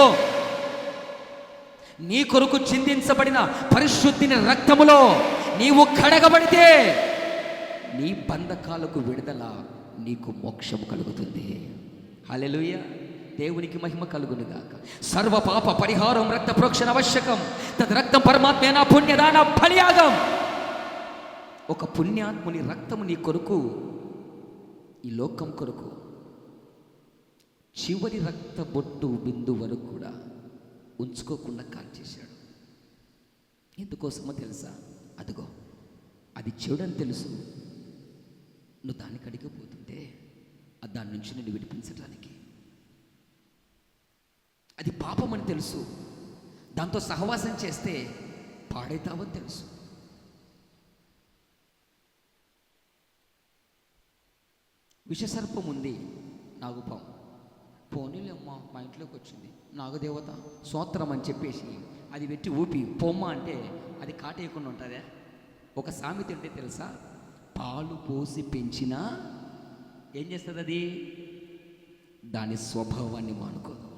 A: నీ కొరకు చిందించబడిన పరిశుద్ధిని రక్తములో నీవు కడగబడితే నీ బంధకాలకు విడుదల, నీకు మోక్షం కలుగుతుంది. హల్లెలూయా, దేవునికి మహిమ కలుగును గాక. సర్వ పాప పరిహారం రక్త ప్రోక్షణ ఆవశ్యకం. తద్ రక్తం పరమాత్మేన పుణ్యదాన బలియాగం. ఒక పుణ్యాత్ముని రక్తము నీ కొరకు, ఈ లోకం కొరకు చివరి రక్త బొట్టు బిందు వరకు కూడా ఉంచుకోకుండా కాల్చేశాడు. ఎందుకోసమో తెలుసా? అదిగో అది చెడుని తెలుసు, నువ్వు దానికి అడిగిపోతుంటే దాని నుంచి నిన్ను విడిపించడానికి. అది పాపం అని తెలుసు, దాంతో సహవాసం చేస్తే పాడైతావని తెలుసు. విషసర్పం ఉంది, నాగుపాము. పోనీలేమ్మా, మా ఇంట్లోకి వచ్చింది నాగదేవత స్తోత్రం అని చెప్పేసి అది పెట్టి ఊపి పొమ్మ అంటే అది కాటేయకుండా ఉంటుందా? ఒక సామెత అంటే తెలుసా? పాలు పోసి పెంచినా ఏం చేస్తుంది? అది దాని స్వభావాన్ని మానుకోదు.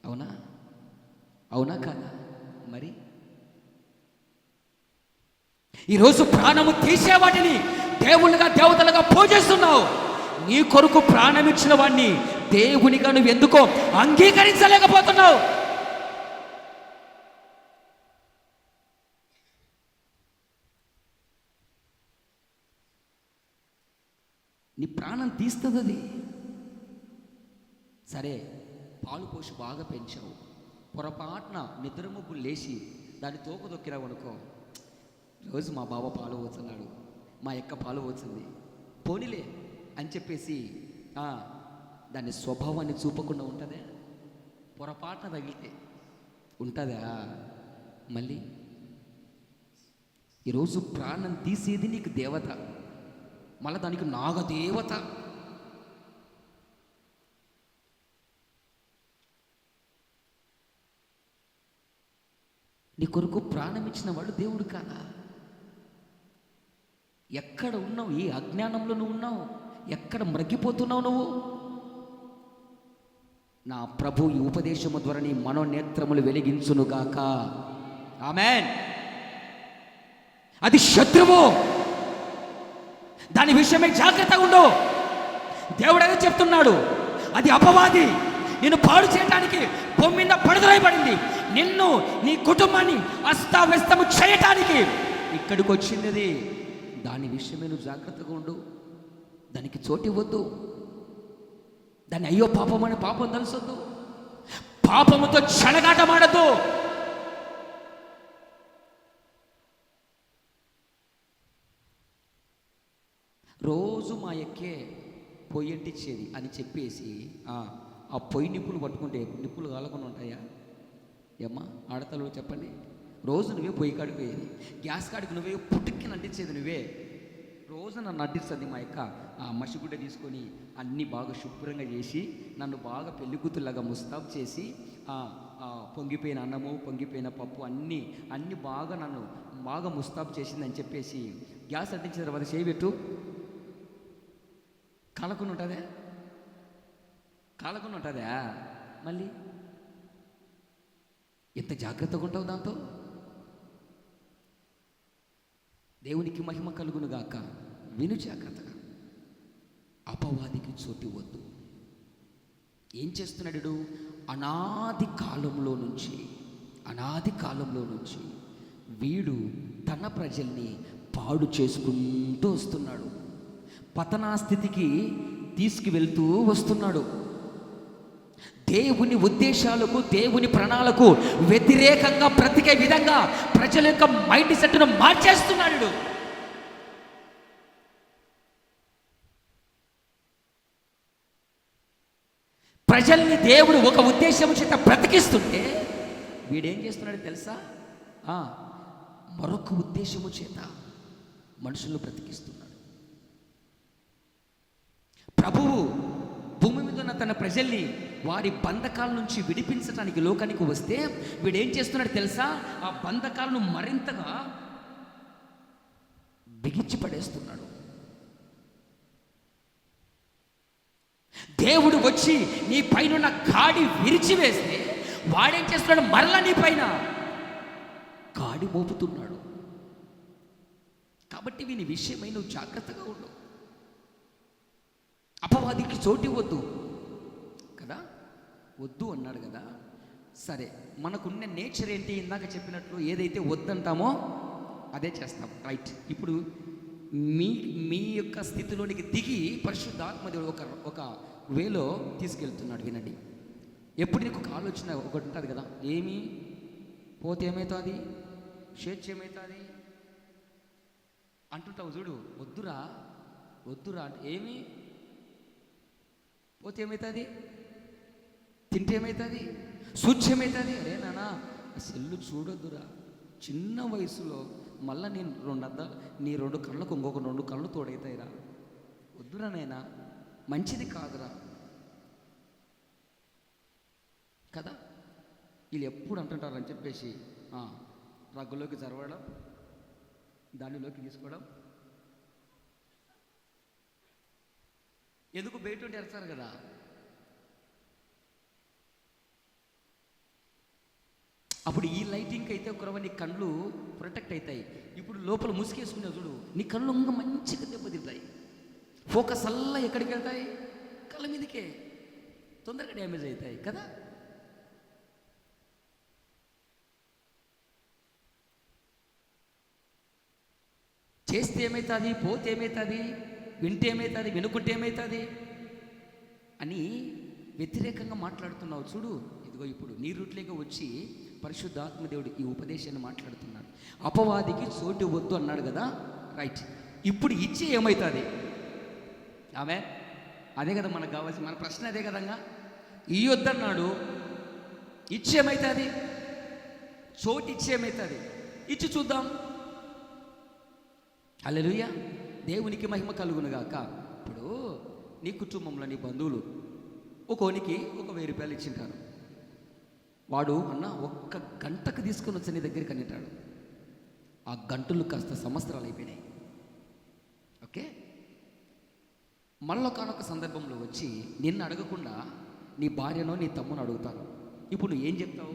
A: అవునా? అవునా కాదా? మరి ఈరోజు ప్రాణము తీసే వాటిని దేవుళ్ళుగా దేవతలుగా పూజిస్తున్నావు. నీ కొరకు ప్రాణం ఇచ్చిన వాడిని దేవునిగా నువ్వు ఎందుకో అంగీకరించలేకపోతున్నావు? నీ ప్రాణం తీస్తుంది అది. సరే, పాలు పోసి బాగా పెంచావు, పొరపాటున నిద్రముగ్గులు లేచి దాన్ని తోక దొక్కిరావు అనుకో, రోజు మా బావ పాలు పోతున్నాడు, మా యొక్క పాలు పోతుంది, పోనీలే అని చెప్పేసి దాని స్వభావాన్ని చూపకుండా ఉంటుందా? పొరపాటున తగిలితే ఉంటుందా? మళ్ళీ ఈరోజు ప్రాణం తీసేది నీకు దేవత, మళ్ళీ దానికి నాగదేవత. నీ కొరకు ప్రాణం ఇచ్చిన వాడు దేవుడు కాదా? ఎక్కడ ఉన్నావు? ఏ అజ్ఞానంలో నువ్వు ఉన్నావు? ఎక్కడ మ్రగ్గిపోతున్నావు నువ్వు? నా ప్రభు ఈ ఉపదేశము ద్వారా నీ మనోనేత్రములు వెలిగించునుగాక. ఆమేన్. అది శత్రువు, దాని విషయమే జాగ్రత్తగా ఉండు. దేవుడు అదే చెప్తున్నాడు. అది అపవాది, నిన్ను పాడు చేయటానికి భూమి మీద పడుదలైపడింది, నిన్ను నీ కుటుంబాన్ని అస్తావ్యస్తము చేయటానికి ఇక్కడికి వచ్చింది అది. దాని విషయమే నువ్వు జాగ్రత్తగా ఉండు, దానికి చోటు ఇవ్వద్దు, దాన్ని అయ్యో పాపం అని పాపం తెలుసొద్దు, పాపముతో చెలగాటమాడద్దు. రోజు మా ఎక్కే పొయ్యి అంటించేది అని చెప్పేసి ఆ పొయ్యి నిప్పులు పట్టుకుంటే నిప్పులు కాలకుండా ఉంటాయా? ఏమ్మా ఆడతలు చెప్పండి. రోజు నువ్వే పొయ్యి కాడికి పోయేది, గ్యాస్ కాడికి నువ్వే పుట్టుక్కి అంటించేది నువ్వే. రోజు నన్ను అడ్డిస్తుంది మా యొక్క ఆ మసిగుడ్డ తీసుకొని అన్నీ బాగా శుభ్రంగా చేసి నన్ను బాగా పెళ్ళికూతులాగా ముస్తాబ్ చేసి పొంగిపోయిన అన్నము పొంగిపోయిన పప్పు అన్నీ బాగా నన్ను బాగా ముస్తాబ్ చేసిందని చెప్పేసి గ్యాస్ అంటించిన తర్వాత చేయబెట్టు, కాలకుండా ఉంటుందా? కాలకుండా ఉంటుందా? మళ్ళీ ఎంత జాగ్రత్తగా ఉంటావు దాంతో? దేవునికి మహిమ కలుగును గాక. విను జాగ్రత్తగా, అపవాదికి చోటు ఇవ్వద్దు. ఏం చేస్తున్నాడు? అనాది కాలంలో నుంచి వీడు తన ప్రజల్ని పాడు చేసుకుంటూ వస్తున్నాడు, పతనాస్థితికి తీసుకువెళ్తూ వస్తున్నాడు. దేవుని ఉద్దేశాలకు, దేవుని ప్రణాళికకు వ్యతిరేకంగా బ్రతికే విధంగా ప్రజల యొక్క మైండ్ సెట్ను మార్చేస్తున్నాడు. ప్రజల్ని దేవుడు ఒక ఉద్దేశం చేత బ్రతికిస్తుంటే వీడేం చేస్తున్నాడు తెలుసా? మరొక ఉద్దేశము చేత మనుషులను బ్రతికిస్తున్నాడు. ప్రభువు భూమి మీద ఉన్న తన ప్రజల్ని వారి బంధకాల నుంచి విడిపించడానికి లోకానికి వస్తే వీడు ఏం చేస్తున్నాడు తెలుసా? ఆ బంధకాలను మరింతగా బిగించి పడేస్తున్నాడు. దేవుడు వచ్చి నీ పైన కాడి విరిచివేస్తే వాడేం చేస్తున్నాడు? మరలా నీ పైన కాడి మోపుతున్నాడు. కాబట్టి వీని విషయమై నువ్వు జాగ్రత్తగా ఉండు. అపవాదికి చోటు ఇవ్వద్దు కదా, వద్దు అన్నాడు కదా. సరే, మనకున్న నేచర్ ఏంటి? ఇందాక చెప్పినట్లు ఏదైతే వద్దంటామో అదే చేస్తాం, రైట్. ఇప్పుడు మీ యొక్క స్థితిలోనికి దిగి పరిశుద్ధాత్మదేవుడు ఒక వేలో తీసుకెళ్తున్నాడు. వినండి. ఎప్పుడు నీకు ఒక ఆలోచన ఒకటి ఉంటుంది కదా, ఏమి పోతే ఏమవుతుంది, స్వేచ్ఛ ఏమవుతుంది అంటుంటావు చూడు. వద్దురా వద్దురా అంటే ఏమి పోతే ఏమవుతుంది, తింటే ఏమవుతుంది, సూచ్ ఏమవుతుంది. అరే నాన్న సెల్లు చూడొద్దురా, చిన్న వయసులో మళ్ళీ నేను నీ 2 కళ్ళకు ఇంకొక 2 కళ్ళు తోడవుతాయిరా, వద్దురా నైనా, మంచిది కాదురా కదా. వీళ్ళు ఎప్పుడు అంటుంటారని చెప్పేసి రగ్గులోకి జరవడం, దానిలోకి తీసుకోవడం, ఎందుకు బయట ఉంటే ఎడతారు కదా. అప్పుడు ఈ లైటింగ్కి అయితే ఒకరవ నీ కళ్ళు ప్రొటెక్ట్ అవుతాయి. ఇప్పుడు లోపల ముసుగేసుకునే చూడు, నీ కళ్ళు ఇంకా మంచిగా దెబ్బతింటాయి. ఫోకస్ అల్లా ఎక్కడికి వెళ్తాయి? కళ్ళ మీదకే, తొందరగా డ్యామేజ్ అవుతాయి కదా. చేస్తే ఏమవుతుంది, పోతే ఏమవుతుంది, వింటే ఏమవుతుంది, వినుకుంటే ఏమవుతుంది అని వ్యతిరేకంగా మాట్లాడుతున్నావు చూడు. ఇదిగో ఇప్పుడు నీ రూట్లోకి వచ్చి పరిశుద్ధాత్మదేవుడు ఈ ఉపదేశాన్ని మాట్లాడుతున్నాడు. అపవాదికి చోటు వద్దు అన్నాడు కదా, రైట్. ఇప్పుడు ఇచ్చే ఏమవుతుంది? అదే కదా మనకు కావాల్సిన, మన ప్రశ్న అదే కదంగా. ఈ వద్దన్నాడు, ఇచ్చేమవుతుంది, చోటు ఇచ్చేమవుతుంది, ఇచ్చి చూద్దాం. హల్లెలూయా, దేవునికి మహిమ కలుగునుగాక. ఇప్పుడు నీ కుటుంబంలో నీ బంధువులు ఒక్కోనికి ఒక 1000 రూపాయలు ఇచ్చింటారు. వాడు అన్న 1 గంటకు తీసుకొని వచ్చి నీ దగ్గరికి అన్నిటాడు. ఆ గంటలు కాస్త సంవత్సరాలు అయిపోయినాయి. ఓకే, మళ్ళొకనొక సందర్భంలో వచ్చి నిన్ను అడగకుండా నీ భార్యనో నీ తమ్మును అడుగుతాను. ఇప్పుడు నువ్వు ఏం చెప్తావు?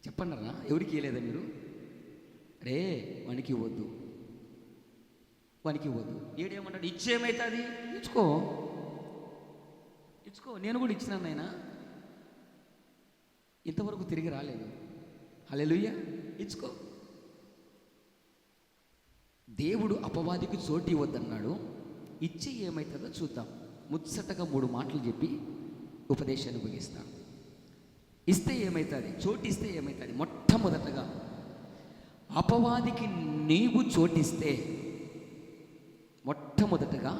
A: చెప్పండరా, ఎవరికి ఇవ్వలేదా మీరు? రే వానికి వద్దు ఏడేమంటాడు? ఇచ్చేమవుతుంది, ఇచ్చుకో, నేను కూడా ఇచ్చినాను నాయనా, ఇంతవరకు తిరిగి రాలేదు. హల్లెలూయా, ఇచ్చుకో. దేవుడు అపవాదికి చోటు ఇవ్వద్దన్నాడు, ఇచ్చి ఏమవుతుందో చూద్దాం. ముచ్చటగా 3 మాటలు చెప్పి ఉపదేశాన్ని ముగిస్తాను. ఇస్తే ఏమవుతుంది, చోటు ఇస్తే ఏమవుతుంది? మొట్టమొదటగా అపవాదికి నీవు చోటిస్తే మొట్టమొదటగా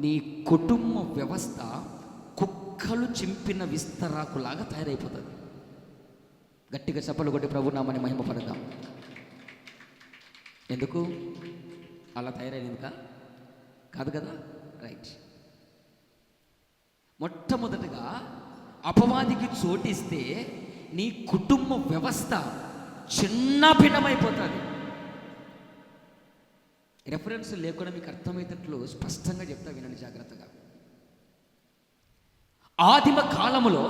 A: నీ కుటుంబ వ్యవస్థ కుక్కలు చింపిన విస్తరాకులాగా తయారైపోతుంది. గట్టిగా చప్పలు కొట్టి ప్రభు నామని మహిమపడదాం. ఎందుకు అలా తయారైనందుక కాదు కదా, రైట్. మొట్టమొదటగా అపవాదికి చోటిస్తే నీ కుటుంబ వ్యవస్థ చిన్న భిన్నమైపోతుంది. రెఫరెన్స్ లేకుండా మీకు అర్థమయ్యేటట్లు స్పష్టంగా చెప్తా, వినండి జాగ్రత్తగా. ఆదిమ కాలములో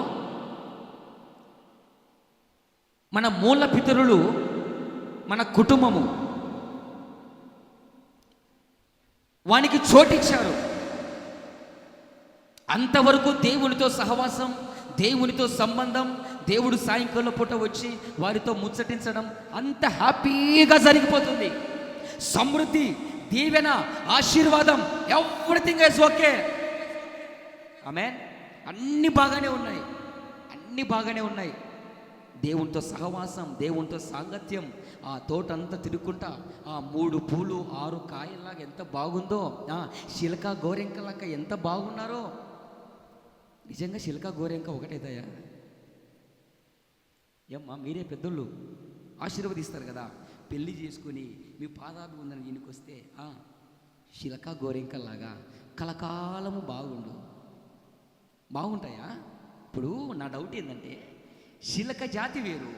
A: మన మూల పితరులు, మన కుటుంబము వానికి చోటిచ్చారు. అంతవరకు దేవునితో సహవాసం, దేవునితో సంబంధం, దేవుడు సాయంకాలం పూట వచ్చి వారితో ముచ్చటించడం, అంత హ్యాపీగా జరిగిపోతుంది. సమృద్ధి, దీవెన, ఆశీర్వాదం, ఎవ్రీథింగ్ ఇస్ ఓకే. ఆమేన్. అన్నీ బాగానే ఉన్నాయి. దేవునితో సహవాసం, దేవునితో సాంగత్యం, ఆ తోటంతా తిరుగుకుంటా ఆ 3 పూలు 6 కాయల్లాగా ఎంత బాగుందో, శిలక గోరెంకలాగా ఎంత బాగున్నారో. నిజంగా శిలక గోరెంక ఒకటైతాయా? ఏమ్మా, మీరే పెద్దోళ్ళు ఆశీర్వదిస్తారు కదా. పెళ్లి చేసుకొని మీ పాదాభివందన ఈయనకి వస్తే శిలక గోరెంకల్లాగా కలకాలము బాగుంటాయా? ఇప్పుడు నా డౌట్ ఏంటంటే, శిలక జాతి వేరు,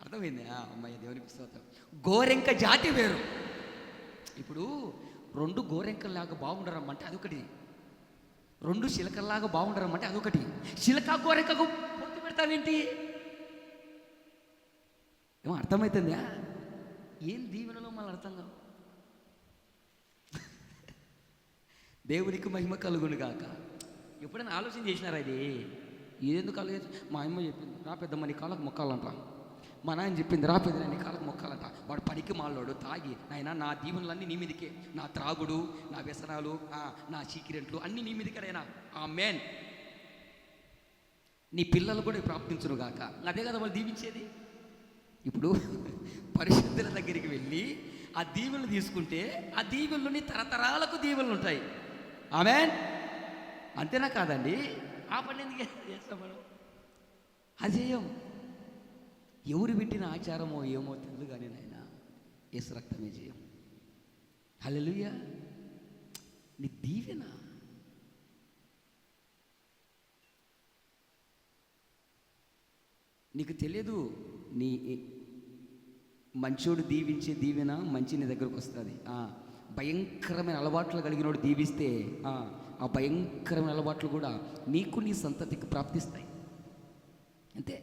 A: అర్థమైంది? అమ్మాయి దేవునికి స్తోత్రం. గోరెంక జాతి వేరు. ఇప్పుడు రెండు గోరెంకల్లాగా బాగుండరమ్మంటే అదొకటి, రెండు శిలకల్లాగా బాగుండరమ్మంటే అదొకటి. శిలక గోరెంకకు పొత్తు పెడతావేంటి? ఏమో అర్థమవుతుందా? ఏం దీవెనలో మళ్ళీ అర్థం కావు. దేవునికి మహిమ కలుగును గాక. ఎప్పుడైనా ఆలోచన చేసినారా ఇది? ఇదెందుకు కలుగు? మా అమ్మ చెప్పింది, రా పెద్దమ్మ నీ కాళ్ళకు మొక్కాలంట. మా నాయన చెప్పింది, రా పెద్ద నీ కాళ్ళకు మొక్కాలంట. వాడు పనికి మాలోడు తాగి, నాయన నా దీవెనలన్నీ నీ మీదకే, నా త్రాగుడు, నా వ్యసనాలు, నా సీక్రెట్లు అన్నీ నీ మీదకే అయినా. ఆమేన్. నీ పిల్లలు కూడా ప్రార్థించును గాక. అదే కదా వాళ్ళు దీవించేది. ఇప్పుడు పరిశుద్ధుల దగ్గరికి వెళ్ళి ఆ దీవెనలు తీసుకుంటే ఆ దీవెనలోని తరతరాలకు దీవెనలు ఉంటాయి. ఆమేన్. అంతేనా కాదండి? ఆ పని ఎందుకు చేస్తాం మనం? అజేయం. ఎవరు పెట్టిన ఆచారమో ఏమో తెలియదు కానీ నాయన, యేసు రక్తమే జయం. హల్లెలూయా. నీ దీవెన నీకు తెలియదు. నీ మంచోడు దీవించే దీవెన మంచి నీ దగ్గరకు వస్తుంది. భయంకరమైన అలవాట్లు కలిగినోడు దీవిస్తే ఆ భయంకరమైన అలవాట్లు కూడా నీకు నీ సంతతికి ప్రాప్తిస్తాయి. అంతే.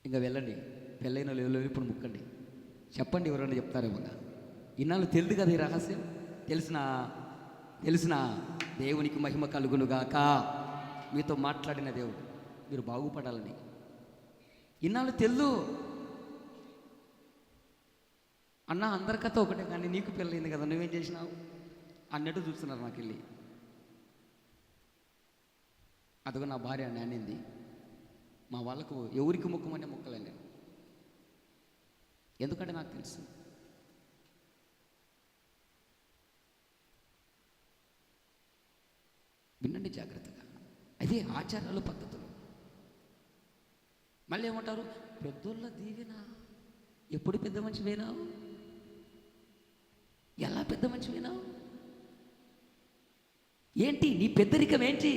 A: ఇంకా వెళ్ళండి, పెళ్ళైన వాళ్ళు ఇప్పుడు ముక్కండి, చెప్పండి, ఎవరైనా చెప్తారేమో. ఇన్నాళ్ళు తెలియదు కదా ఈ రహస్యం. తెలిసిన దేవునికి మహిమ కలుగునుగాక. మీతో మాట్లాడిన దేవుడు మీరు బాగుపడాలని. ఇన్నాళ్ళు తెలు అన్న, అందరి కథ ఒకటే, కానీ నీకు పెళ్ళయింది కదా, నువ్వేం చేసినావు అన్నట్టు చూస్తున్నారు నాకు వెళ్ళి. అదిగో నా భార్య నానింది, మా వాళ్ళకు ఎవరికి ముక్కమంటే ముక్కలే నేను. ఎందుకంటే నాకు తెలుసు. వినండి జాగ్రత్తగా. అదే ఆచారాలు, పద్ధతులు. మళ్ళీ ఏమంటారు? పెద్దోళ్ళ దీవెన. ఎప్పుడు పెద్ద మనిషి పోయినావు? ఎలా పెద్ద మనిషి పోయినావు? ఏంటి నీ పెద్దరికం? ఏంటి?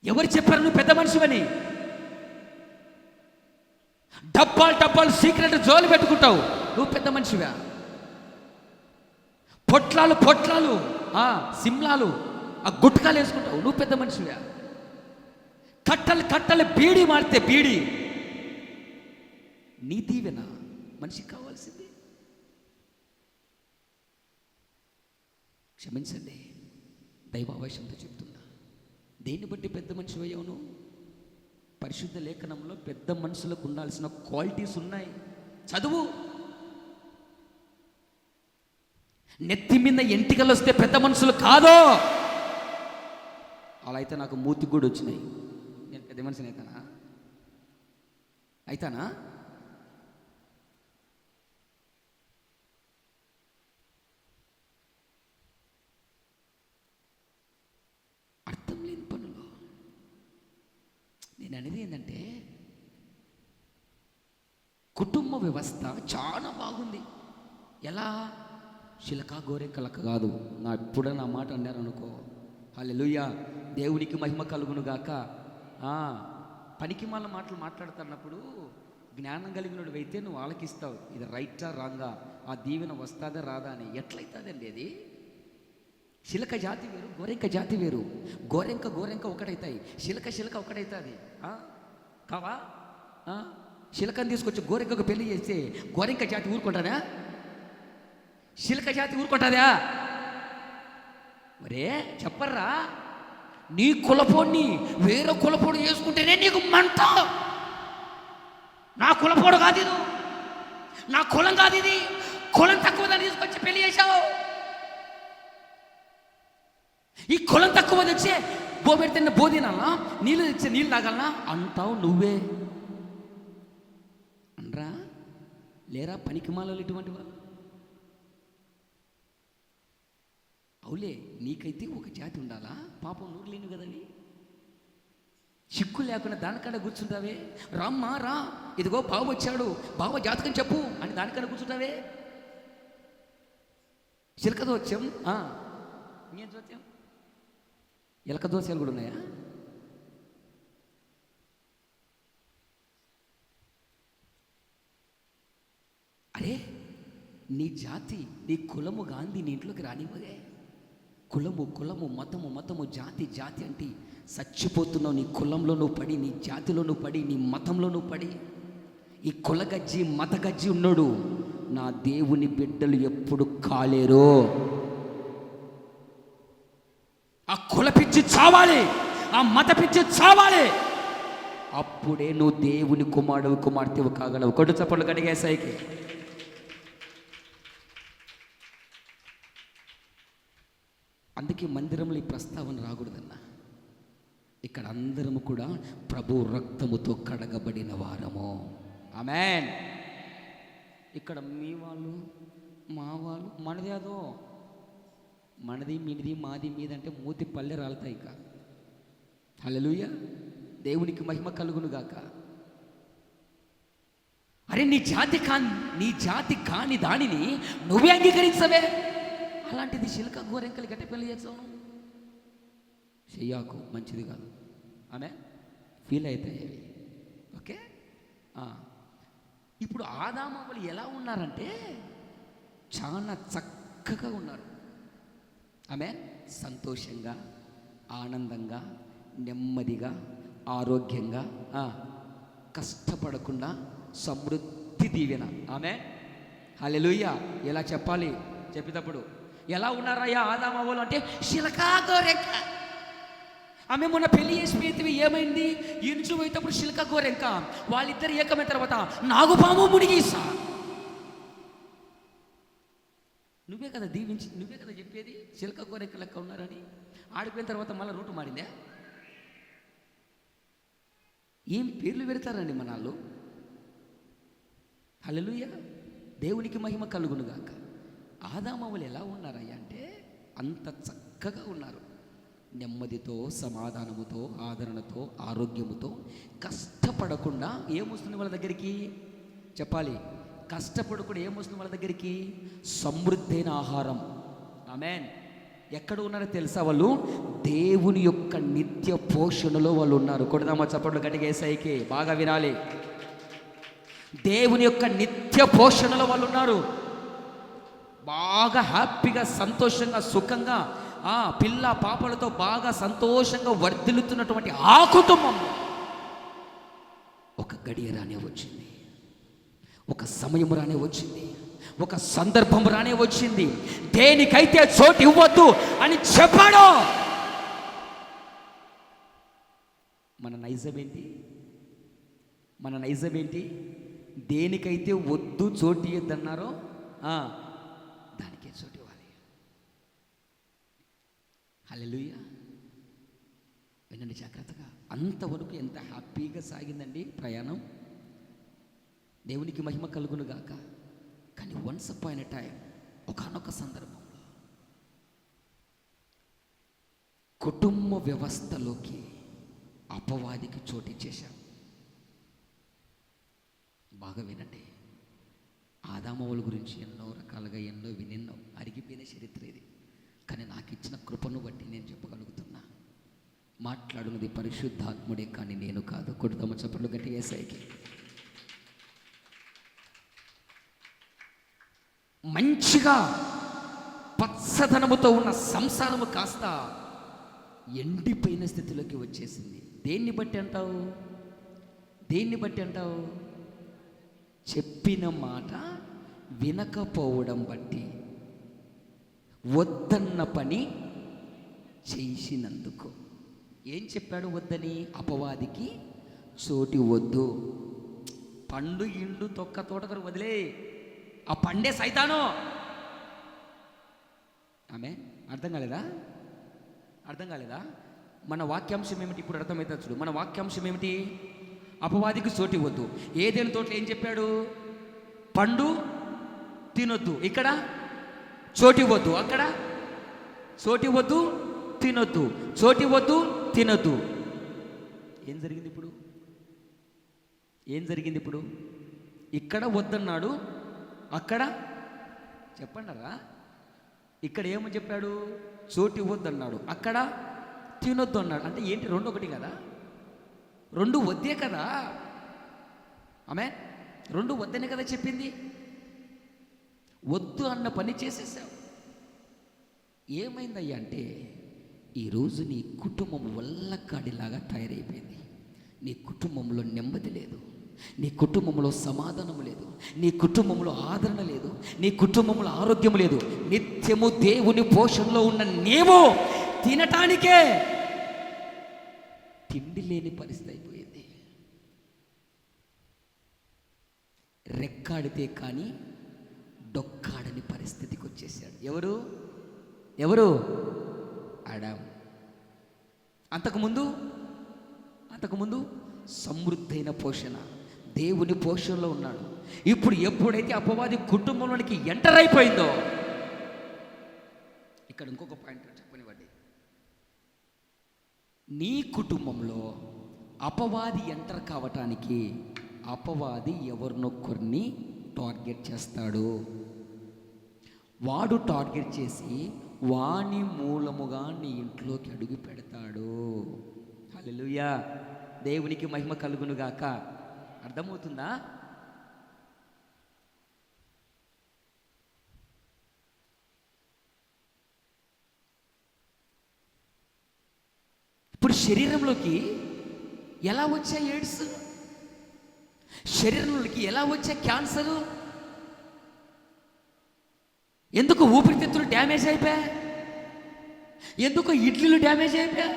A: ఎవరు చెప్పారు నువ్వు పెద్ద మనిషివని? డబ్బాలు సీక్రెట్ జోలు పెట్టుకుంటావు, నువ్వు పెద్ద మనిషివా? పొట్లాలు సిమ్లాలు గుట్కాలు వేసుకుంటావు, నువ్వు పెద్ద మనిషివా? కట్టలు బీడీ మారితే బీడీ. నీ దీవెన మనిషికి కావాల్సింది. క్షమించండి, దైవావేశంతో చెప్తున్నా. దేన్ని బట్టి పెద్ద మనిషి అయ్యావును? పరిశుద్ధ లేఖనంలో పెద్ద మనుషులకు ఉండాల్సిన క్వాలిటీస్ ఉన్నాయి. చదువు. నెత్తి మీద ఎంటికలు వస్తే పెద్ద మనుషులు కాదు. అలా అయితే నాకు మూతికి కూడా వచ్చినాయి. నేను పెద్ద మనిషిని అయితానా? అర్థం లేని పనులు. నేను అనేది ఏంటంటే, కుటుంబ వ్యవస్థ చాలా బాగుంది. ఎలా? శిలక గోరెంకలక కాదు. నా ఎప్పుడైనా మాట అన్నారనుకో, హల్లెలూయా, దేవునికి మహిమ కలుగును గాక. పనికి మాల మాటలు మాట్లాడుతున్నప్పుడు జ్ఞానం కలిగినోడు అయితే నువ్వు ఆలకిస్తావు, ఇది రైటా రాంగా, ఆ దీవెన వస్తుందా రాదా అని. ఎట్లయితుందండి అది? శిలక జాతి వేరు, గోరెంక జాతి వేరు. గోరెంక ఒకటైతాయి, శిలక ఒకటైతుంది. కావా? శిలకని తీసుకొచ్చి గోరెంకకు పెళ్లి చేస్తే గోరెంక జాతి ఊరుకుంటానా? శిలక జాతి ఊరుకుంటుందా? మరే చెప్పర్రా. నీ కులపోడిని వేరే కులపోడు చేసుకుంటేనే నీకు మంట. నా కులపోడు కాదు ఇది, నా కులం కాదు ఇది. కులం తక్కువ దాన్ని తీసుకొచ్చి పెళ్లి చేశావు. ఈ కులం తక్కువ తెచ్చే బోబెడితే బోధినాలా, నీళ్ళు తెచ్చే నీళ్ళు తాగాలనా అంటావు నువ్వే. అనరా లేరా పనికి మాలలో ఇటువంటి వాళ్ళు? అవులే, నీకైతే ఒక జాతి ఉండాలా? పాపం నువ్వు లేను కదని. చిక్కు లేకుండా దానికన్నా కూర్చుంటావే? రామ్మా రా, ఇదిగో బావ వచ్చాడు, బావ జాతకం చెప్పు అని దానికన్నా కూర్చుంటావే? చిలక దోత్యం, ఇంకేం దోత్యం? ఎలక దోత్యాలు కూడా ఉన్నాయా? అరే, నీ జాతి, నీ కులము గాంధీ నీ ఇంట్లోకి రానివ్వదే. కులము మతము జాతి అంటే చచ్చిపోతున్నావు. నీ కులంలో నువ్వు పడి, నీ జాతిలో నువ్వు పడి, నీ మతంలో నువ్వు పడి. ఈ కులగజ్జి మతగజ్జి ఉన్నాడు, నా దేవుని బిడ్డలు ఎప్పుడు కాలేరు. ఆ కుల పిచ్చి చావాలి, ఆ మత పిచ్చి చావాలి. అప్పుడే నువ్వు దేవుని కుమార్తెవు కాగలవు. కొట్టు చప్పట్లు కడిగేసాయికి. అందుకే మందిరంలో ఈ ప్రస్తావన రాకూడదన్న. ఇక్కడ అందరము కూడా ప్రభు రక్తముతో కడగబడిన వారము. ఆమేన్. ఇక్కడ మీ వాళ్ళు, మా వాళ్ళు, మనది అదో, మనది మీది మాది మీద అంటే మూతి పల్లె రాలుతాయి. ఇక హల్లెలూయా, దేవునికి మహిమ కలుగును గాక. అరే, నీ జాతి కాని దానిని నువ్వే అంగీకరించవే. అలాంటిది చిలక గోరెంకలు గట్టి పెళ్లి చేస్తావు, చెయ్యాకు, మంచిది కాదు. ఆమె ఫీల్ అవుతాయి. ఓకే, ఇప్పుడు ఆదామవ్వలు ఎలా ఉన్నారంటే చాలా చక్కగా ఉన్నారు. ఆమె సంతోషంగా, ఆనందంగా, నెమ్మదిగా, ఆరోగ్యంగా, కష్టపడకుండా, సమృద్ధి దీవెన. ఆమె హల్లెలూయా. ఎలా చెప్పాలి చెప్పేటప్పుడు? ఎలా ఉన్నారయ్యా ఆదామవ్వలు అంటే శిలకా గోరెంక. ఆమె మొన్న పెళ్లి చేసి పోయితే ఏమైంది? ఇంచు పోయేటప్పుడు శిలక గోరెంక, వాళ్ళిద్దరు ఏకమైన తర్వాత నాగుపాము మునిగిసా. నువ్వే కదా దీవించి, నువ్వే కదా చెప్పేది శిలక గోరెంక లెక్క ఉన్నారని. ఆడిపోయిన తర్వాత మళ్ళీ రూటు మారిందే. ఏం పేర్లు పెడతారండి మనాళ్ళు. హల్లెలూయా, దేవునికి మహిమ కలుగును గాక. ఆదామవ్వలు ఎలా ఉన్నారయ్యా అంటే అంత చక్కగా ఉన్నారు. నెమ్మదితో, సమాధానముతో, ఆదరణతో, ఆరోగ్యముతో, కష్టపడకుండా. ఏమొస్తుంది వాళ్ళ దగ్గరికి చెప్పాలి? కష్టపడకుండా ఏమొస్తుంది వాళ్ళ దగ్గరికి? సమృద్ధైన ఆహారం. ఆమేన్. ఎక్కడ ఉన్నారో తెలుసా? వాళ్ళు దేవుని యొక్క నిత్య పోషణలో వాళ్ళు ఉన్నారు. కొడదామా చప్పట్లు గట్టిగా యేసయ్యకి. బాగా వినాలి. దేవుని యొక్క నిత్య పోషణలో వాళ్ళు ఉన్నారు. బాగా హ్యాపీగా, సంతోషంగా, సుఖంగా, పిల్ల పాపలతో బాగా సంతోషంగా వర్ధిల్లుతున్నటువంటి ఆ కుటుంబం ఒక గడియ రానే వచ్చింది, ఒక సమయం రానే వచ్చింది, ఒక సందర్భం రానే వచ్చింది. దేనికైతే చోటు ఇవ్వద్దు అని చెప్పాడో. మన నైజం ఏంటి? దేనికైతే వద్దు చోటు ఇవ్వద్దన్నారో దానికే చోటు ఇవ్వాలి. హల్లెలూయా. వినండి జాగ్రత్తగా. అంతవరకు ఎంత హ్యాపీగా సాగిందండి ప్రయాణం. దేవునికి మహిమ కలుగును గాక. కానీ వన్స్ అపాన్ ఎ టైం, ఒకానొక సందర్భంలో కుటుంబ వ్యవస్థలోకి అపవాదికి చోటిచ్చేశాం. బాగా వినండి. ఆదామవ్వల గురించి ఎన్నో రకాలుగా ఎన్నో వినిన్నాం, అరిగిపోయిన చరిత్ర ఇది. కానీ నాకు ఇచ్చిన కృపను బట్టి నేను చెప్పగలుగుతున్నా. మాట్లాడున్నది పరిశుద్ధాత్ముడే కానీ నేను కాదు. కొడుతామ చప్పట్లు గట్టి యేసయ్యకి. మంచిగా పచ్చదనముతో ఉన్న సంసారము కాస్త ఎండిపోయిన స్థితిలోకి వచ్చేసింది. దేన్ని బట్టి అంటావు? చెప్పిన మాట వినకపోవడం బట్టి, వద్దన్న పని చేసినందుకు. ఏం చెప్పాడు వద్దని? అపవాదికి చోటు వద్దు. పండు ఇండు తొక్క తోటకరు వదిలే, ఆ పండే సైతాను. ఆమె అర్థం కాలేదా? మన వాక్యాంశం ఏమిటి? ఇప్పుడు అర్థమవుతుంది చూడు. మన వాక్యాంశం ఏమిటి? అపవాదికి చోటు ఇవ్వద్దు. ఏదైనా తోటలో ఏం చెప్పాడు? పండు తినొద్దు. ఇక్కడ చోటు ఇవ్వద్దు, అక్కడ చోటు ఇవ్వద్దు, తినొద్దు, చోటు ఇవ్వద్దు, తినొద్దు. ఏం జరిగింది ఇప్పుడు? ఏం జరిగింది ఇప్పుడు? ఇక్కడ వద్దన్నాడు, అక్కడ చెప్పండరా, ఇక్కడ ఏమని చెప్పాడు? చోటు ఇవ్వద్దన్నాడు, అక్కడ తినొద్దు అన్నాడు. అంటే ఏంటి? రెండు ఒకటి కదా, రెండు వద్దే కదా. ఆమె రెండు వద్దనే కదా చెప్పింది. వద్దు అన్న పని చేసేసావు. ఏమైందయ్యా అంటే, ఈరోజు నీ కుటుంబం వల్లకాడిలాగా తయారైపోయింది. నీ కుటుంబంలో నెమ్మది లేదు, నీ కుటుంబంలో సమాధానం లేదు, నీ కుటుంబంలో ఆదరణ లేదు, నీ కుటుంబంలో ఆరోగ్యం లేదు. నిత్యము దేవుని పోషణలో ఉన్న నీవు తినటానికే తిండి లేని పరిస్థితి అయిపోయింది. రెక్కాడితే కానీ డొక్కాడని పరిస్థితికి వచ్చేసాడు. ఎవరు ఎవరు? ఆడాం. అంతకుముందు సమృద్ధైన పోషణ, దేవుని పోషణలో ఉన్నాడు. ఇప్పుడు ఎప్పుడైతే అపవాది కుటుంబంలోనికి ఎంటర్ అయిపోయిందో, ఇక్కడ ఇంకొక పాయింట్ చెప్పనివ్వండి. నీ కుటుంబంలో అపవాది ఎంటర్ కావటానికి అపవాది ఎవరినొక్కరిని టార్గెట్ చేస్తాడు. వాడు టార్గెట్ చేసి వాని మూలముగా నీ ఇంట్లోకి అడుగు పెడతాడు. హల్లెలూయా, దేవునికి మహిమ కలుగునుగాక. అర్థమవుతుందా? ఇప్పుడు శరీరంలోకి ఎలా వచ్చే ఎయిడ్స్, శరీరంలోకి ఎలా వచ్చే క్యాన్సరు, ఎందుకు ఊపిరితిత్తులు డ్యామేజ్ అయిపోయా, ఎందుకు ఇడ్లీలు డ్యామేజ్ అయిపోయా,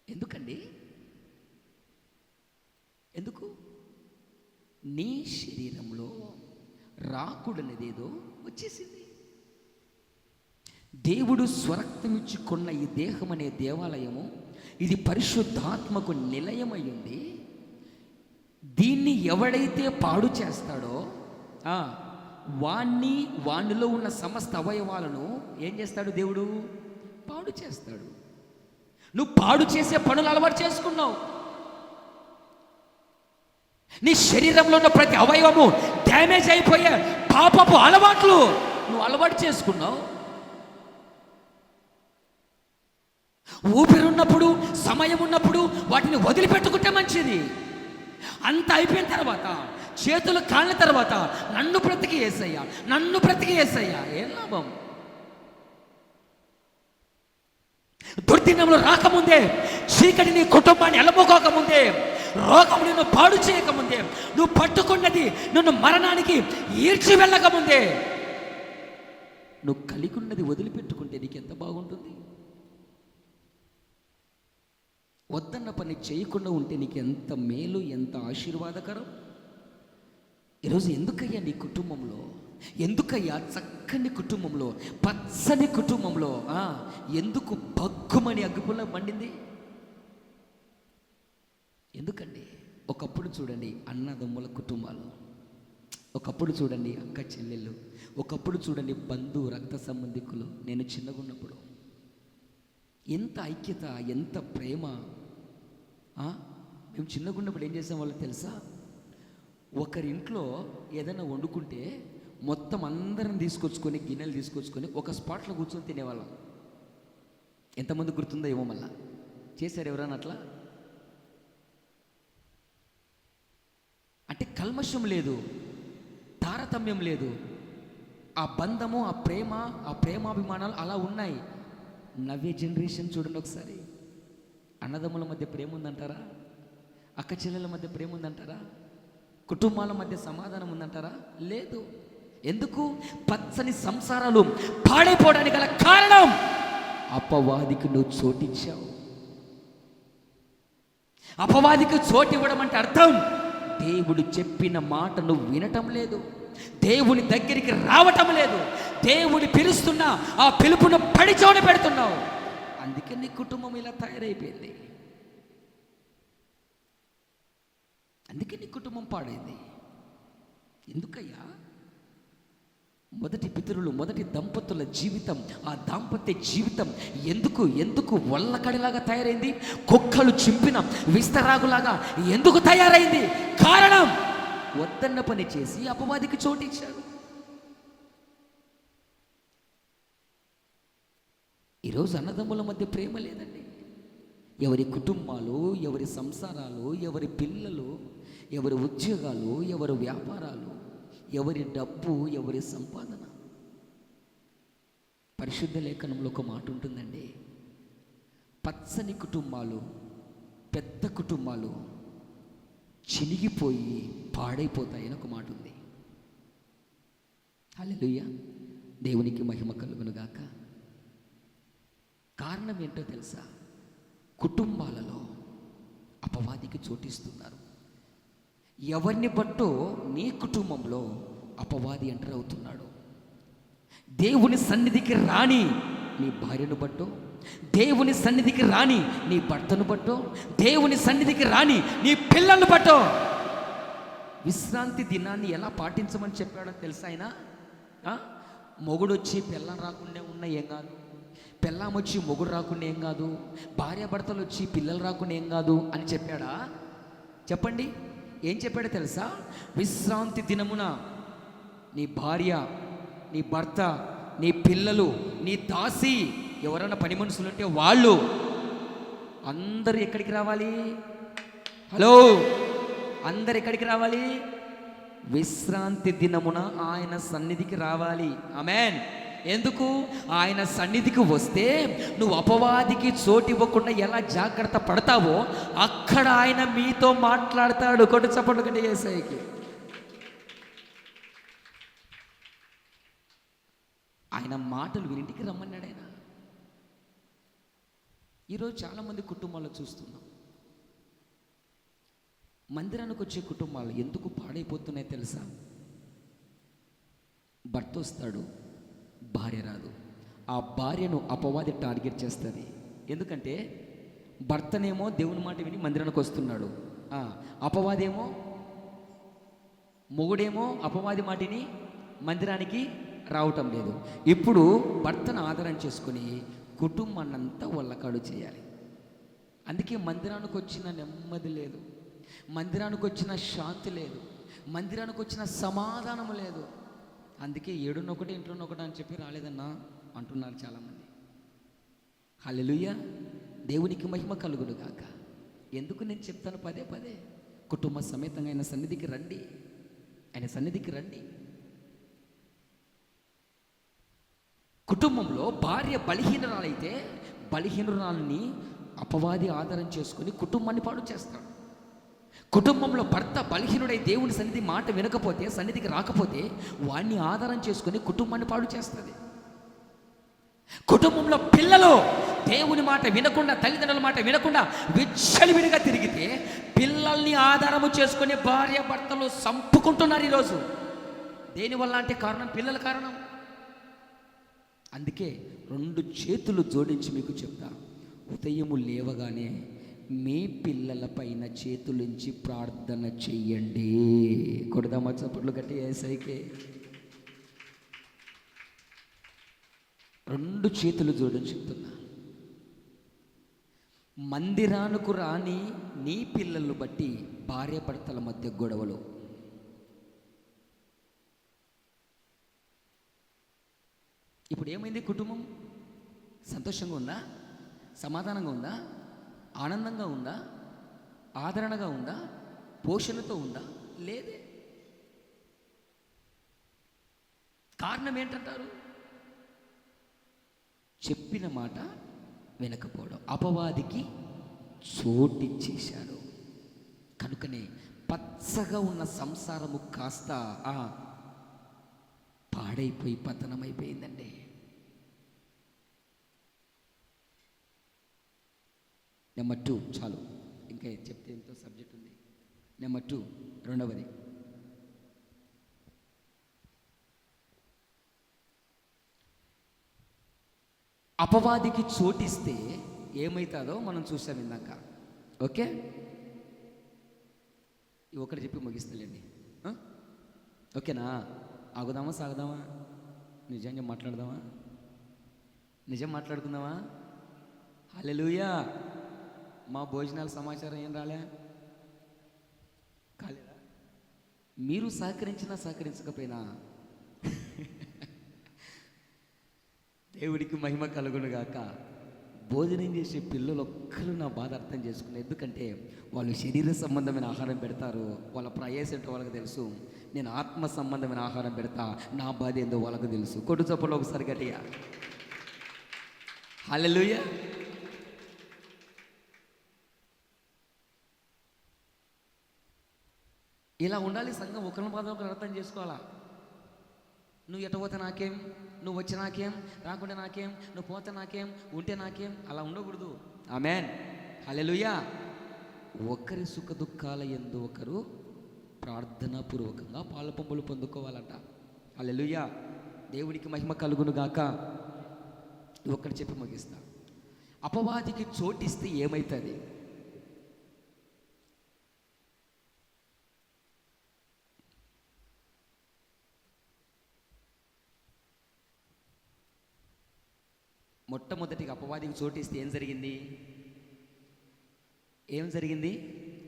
A: ఎందుకండి? ఎందుకు? నీ శరీరంలో రాకుడనేది ఏదో వచ్చేసింది. దేవుడు స్వరక్తమిచ్చుకున్న ఈ దేహం అనే దేవాలయము, ఇది పరిశుద్ధాత్మకు నిలయమై ఉంది. దీన్ని ఎవడైతే పాడు చేస్తాడో వానిలో ఉన్న సమస్త అవయవాలను ఏం చేస్తాడు? దేవుడు పాడు చేస్తాడు. నువ్వు పాడు చేసే పనులు అలవాటు చేసుకున్నావు. నీ శరీరంలో ఉన్న ప్రతి అవయవము డ్యామేజ్ అయిపోయే పాపపు అలవాట్లు నువ్వు అలవాటు చేసుకున్నావు. ఊపిరున్నప్పుడు, సమయం ఉన్నప్పుడు వాటిని వదిలిపెట్టుకుంటే మంచిది. అంత అయిపోయిన తర్వాత, చేతులు కాళ్ళ తర్వాత నన్ను బ్రతికి యేసయ్యా, ఏం లాభం? దుర్దినంలో రాకముందే, చీకటి నీ కుటుంబాన్ని ఎలబోకోకముందే, రోగం నిన్ను పాడు చేయకముందే, నువ్వు పట్టుకున్నది నిన్ను మరణానికి ఈడ్చి వెళ్ళకముందే, నువ్వు కలిగి ఉన్నది వదిలిపెట్టుకుంటే నీకు ఎంత బాగుంటుంది? వద్దన్న పని చేయకుండా ఉంటే నీకు ఎంత మేలు, ఎంత ఆశీర్వాదకరం. ఈరోజు ఎందుకయ్యా నీ కుటుంబంలో, ఎందుకయ్యా చక్కని కుటుంబంలో, పచ్చని కుటుంబంలో ఎందుకు బగ్గుమని అగ్గిపుల్ల మండింది? ఎందుకండి? ఒకప్పుడు చూడండి అన్నదమ్ముల కుటుంబాలు, ఒకప్పుడు చూడండి అక్క చెల్లెళ్ళు, ఒకప్పుడు చూడండి బంధు రక్త సంబంధికులు. నేను చిన్నగా ఉన్నప్పుడు ఎంత ఐక్యత, ఎంత ప్రేమ. మేము చిన్నగా ఉన్నప్పుడు ఏం చేసాం వాళ్ళకి తెలుసా? ఒకరింట్లో ఏదైనా వండుకుంటే మొత్తం అందరం తీసుకొచ్చుకొని, గిన్నెలు తీసుకొచ్చుకొని ఒక స్పాట్లో కూర్చొని తినేవాళ్ళం. ఎంతమంది గుర్తుందో ఏమో. మళ్ళా చేశారు ఎవరైనా అట్లా? అంటే కల్మషం లేదు, తారతమ్యం లేదు. ఆ బంధము, ఆ ప్రేమ, ఆ ప్రేమాభిమానాలు అలా ఉన్నాయి. నవ్వే జనరేషన్ చూడండి ఒకసారి. అన్నదమ్ముల మధ్య ప్రేమ ఉందంటారా? అక్క చెల్లెల మధ్య ప్రేమ ఉందంటారా? కుటుంబాల మధ్య సమాధానం ఉందంటారా? లేదు. ఎందుకు? పచ్చని సంసారాలు పాడైపోవడానికి గల కారణం అపవాదికి నువ్వు చోటిచ్చావు. అపవాదికి చోటు ఇవ్వడం అంటే అర్థం దేవుడు చెప్పిన మాట నువ్వు వినటం లేదు, దేవుని దగ్గరికి రావటం లేదు, దేవుని పిలుస్తున్న ఆ పిలుపును పడిచోట పెడుతున్నావు. అందుకే నీ కుటుంబం ఇలా తయారైపోయింది, అందుకే నీ కుటుంబం పాడైంది. ఎందుకయ్యా? మొదటి పితరులు, మొదటి దంపతుల జీవితం, ఆ దాంపత్య జీవితం ఎందుకు ఎందుకు వల్లకడిలాగా తయారైంది? కుక్కలు చింపిన విస్తరాగులాగా ఎందుకు తయారైంది? కారణం, వద్దన్న పని చేసి అపవాదికి చోటిచ్చారు. ఈరోజు అన్నదమ్ముల మధ్య ప్రేమ లేదండి. ఎవరి కుటుంబాలు, ఎవరి సంసారాలు, ఎవరి పిల్లలు, ఎవరి ఉద్యోగాలు, ఎవరి వ్యాపారాలు, ఎవరి డబ్బు, ఎవరి సంపాదన. పరిశుద్ధ లేఖనంలో ఒక మాట ఉంటుందండి, పచ్చని కుటుంబాలు, పెద్ద కుటుంబాలు చినిగిపోయి పాడైపోతాయని ఒక మాట ఉంది. హల్లెలూయా, దేవునికి మహిమ కలుగునుగాక. కారణం ఏంటో తెలుసా? కుటుంబాలలో అపవాదికి చోటిస్తున్నారు. ఎవరిని బట్టో నీ కుటుంబంలో అపవాది ఎంటర్ అవుతున్నాడు. దేవుని సన్నిధికి రాని నీ భార్యను బట్టో, దేవుని సన్నిధికి రాని నీ భర్తను బట్టో, దేవుని సన్నిధికి రాని నీ పిల్లలను బట్టో. విశ్రాంతి దినాన్ని ఎలా పాటించమని చెప్పాడో తెలుసా ఆయన? మొగుడొచ్చి పిల్లం రాకుండా ఉన్న ఏం కాదు, పిల్లం వచ్చి మొగుడు రాకుండా ఏం కాదు, భార్యాభర్తలు వచ్చి పిల్లలు రాకుండా ఏం కాదు అని చెప్పాడా? చెప్పండి, ఏం చెప్పాడో తెలుసా? విశ్రాంతి దినమున నీ భార్య, నీ భర్త, నీ పిల్లలు, నీ దాసి, ఎవరైనా పని మనుషులు ఉంటే వాళ్ళు అందరూ ఎక్కడికి రావాలి? హలో, అందరు ఎక్కడికి రావాలి? విశ్రాంతి దినమున ఆయన సన్నిధికి రావాలి. ఆమేన్. ఎందుకు? ఆయన సన్నిధికి వస్తే నువ్వు అపవాదికి చోటు ఇవ్వకుండా ఎలా జాగ్రత్త పడతావో అక్కడ ఆయన మీతో మాట్లాడతాడు. కొట్టు చప్పట్లు కంటే యేసయ్యకి. ఆయన మాటలు వినింటికి రమ్మన్నాడు ఆయన. ఈరోజు చాలామంది కుటుంబాల్లో చూస్తున్నాం, మందిరానికి వచ్చే కుటుంబాలు ఎందుకు పాడైపోతున్నాయి తెలుసా? భర్త వస్తాడు, భార్య రాదు. ఆ భార్యను అపవాది టార్గెట్ చేస్తుంది. ఎందుకంటే భర్తనేమో దేవుని మాట విని మందిరానికి వస్తున్నాడు, అపవాదేమో, మొగుడేమో అపవాది మాటిని మందిరానికి రావటం లేదు. ఇప్పుడు భర్తను ఆధారం చేసుకుని కుటుంబాన్నంతా వల్లకాడు చేయాలి. అందుకే మందిరానికి వచ్చిన నెమ్మది లేదు, మందిరానికి వచ్చిన శాంతి లేదు, మందిరానికి వచ్చిన సమాధానం లేదు. అందుకే ఏడున్నొకటి ఇంట్లోనొకటి అని చెప్పి రాలేదన్నా అంటున్నారు చాలామంది. హల్లెలూయా, దేవునికి మహిమ కలుగును గాక. ఎందుకు నేను చెప్తాను పదే పదే, కుటుంబ సమేతంగా ఆయన సన్నిధికి రండి, ఆయన సన్నిధికి రండి. కుటుంబంలో భార్య బలహీనురాలైతే బలహీనురాలని అపవాది ఆధారం చేసుకుని కుటుంబాన్ని పాడు చేస్తాడు. కుటుంబంలో భర్త బలహీనుడై దేవుని సన్నిధి మాట వినకపోతే, సన్నిధికి రాకపోతే వాడిని ఆధారం చేసుకుని కుటుంబాన్ని పాడు చేస్తుంది. కుటుంబంలో పిల్లలు దేవుని మాట వినకుండా, తల్లిదండ్రుల మాట వినకుండా విచ్చలవిడిగా తిరిగితే పిల్లల్ని ఆధారము చేసుకుని భార్య భర్తలు సంపుకుంటున్నారు ఈరోజు. దేనివల్ల అంటే కారణం పిల్లల కారణం. అందుకే 2 చేతులు జోడించి మీకు చెప్తా, ఉదయము లేవగానే మీ పిల్లల పైన చేతులుంచి ప్రార్థన చెయ్యండి. కొడదామా చప్పట్లు గట్టి యేసయ్యకే. 2 చేతులు జోడించి చెప్తున్నా, మందిరానికి రాని నీ పిల్లలను బట్టి భార్య భర్తల మధ్య గొడవలు, ఇప్పుడు ఏమైంది? కుటుంబం సంతోషంగా ఉందా? సమాధానంగా ఉందా? ఆనందంగా ఉందా? ఆదరణగా ఉందా? పోషణతో ఉందా? లేదే. కారణం ఏంటంటారు? చెప్పిన మాట వినకపోవడం, అపవాదికి చోటిచ్చేశారు. కనుకనే పచ్చగా ఉన్న సంసారము కాస్త పాడైపోయి పతనమైపోయిందండి. నెంబర్ 2, చాలు, ఇంకా చెప్తే ఎంతో సబ్జెక్ట్ ఉంది. నెంబర్ 2, రెండవది, అపవాదికి చోటిస్తే ఏమవుతుందో మనం చూసాం ఇందాక. ఓకే, ఒకటి చెప్పి ముగిస్తలేండి. ఓకేనా? ఆగుదామా సాగుదామా? నిజంగా మాట్లాడదామా? నిజం మాట్లాడుకుందామా? హల్లెలూయా. మా భోజనాల సమాచారం ఏం రాలే? కాలేదా? మీరు సహకరించినా సహకరించకపోయినా దేవుడికి మహిమ కలుగును గాక. భోజనం చేసే పిల్లలు ఒక్కరు నా బాధ అర్థం చేసుకున్నారు. ఎందుకంటే వాళ్ళు శరీర సంబంధమైన ఆహారం పెడతారు, వాళ్ళ ప్రయాసం ఏంటో వాళ్ళకి తెలుసు. నేను ఆత్మ సంబంధమైన ఆహారం పెడతా, నా బాధ ఏందో వాళ్ళకు తెలుసు. కొడు చప్పలో ఒకసారి గట్టిగా హల్లెలూయా. ఇలా ఉండాలి సంఘం. ఒకరిని బాధ ఒకరు అర్థం చేసుకోవాలా. నువ్వు ఎట పోతే నాకేం, నువ్వు వచ్చి నాకేం, రాకుంటే నాకేం, నువ్వు పోతే నాకేం, ఉంటే నాకేం, అలా ఉండకూడదు. ఆమేన్, హల్లెలూయా. ఒకరి సుఖ దుఃఖాల యందు ఒకరు ప్రార్థనాపూర్వకంగా పాలుపంపులు పొందుకోవాలంట. హల్లెలూయా. దేవుడికి మహిమ కలుగును గాక. ఒక్కటి చెప్పి ముగిస్తా. అపవాదికి చోటిస్తే ఏమవుతుంది? మొట్టమొదటిగా అపవాదికి చోటిస్తే ఏం జరిగింది? ఏం జరిగింది?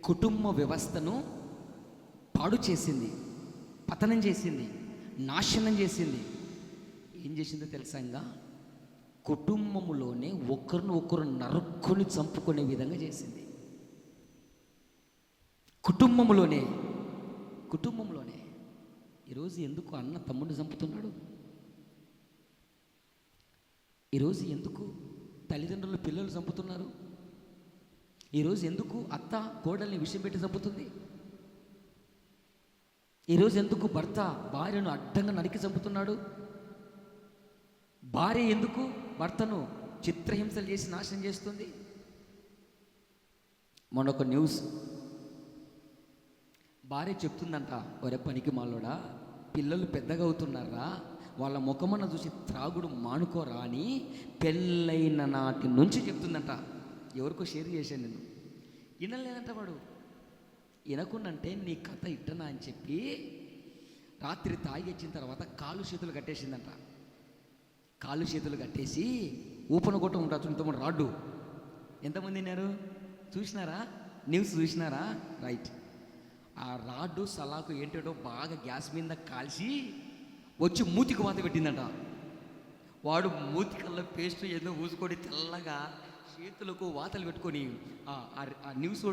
A: కుటుంబ వ్యవస్థను పాడు చేసింది, పతనం చేసింది, నాశనం చేసింది. ఏం చేసిందో తెలుసా? ఇంకా కుటుంబములోనే ఒకరిని ఒకరు నరుక్కొని చంపుకునే విధంగా చేసింది. కుటుంబంలోనే ఈరోజు ఎందుకు అన్న తమ్ముడిని చంపుతున్నాడు? ఈరోజు ఎందుకు తల్లిదండ్రులు పిల్లలు చంపుతున్నారు? ఈరోజు ఎందుకు అత్త కోడల్ని విషయం పెట్టి చంపుతుంది? ఈరోజు ఎందుకు భర్త భార్యను అడ్డంగా నరికి చంపుతున్నాడు? భార్య ఎందుకు భర్తను చిత్రహింసలు చేసి నాశనం చేస్తుంది? మొన్నొక న్యూస్, భార్య చెప్తుందంట, ఒరే పనికి మాలోడా, పిల్లలు పెద్దగా అవుతున్నారా, వాళ్ళ ముఖమన్న చూసి త్రాగుడు మానుకోరా అని పెళ్ళైన నాటి నుంచి చెప్తుందంట. ఎవరికో షేర్ చేశాను నేను. వినలేదంట వాడు. వినకుండంటే నీ కథ ఇట్టనా అని చెప్పి రాత్రి తాగి వచ్చిన తర్వాత కాళ్ళు చేతులు కట్టేసిందంట. కాళ్ళు చేతులు కట్టేసి ఊపన కొట్ట ఉంటా ఇంతమంది రాడ్డు. ఎంతమంది విన్నారు? చూసినారా? న్యూస్ చూసినారా? రైట్. ఆ రాడ్డు సలాకు ఏంటో బాగా గ్యాస్ మీద కాల్చి వచ్చి మూతికి వాత పెట్టిందంట. వాడు మూతి కల్లా పేస్ట్ ఏదో ఊసుకొని తెల్లగా చేతులకు వాతలు పెట్టుకొని ఆ న్యూస్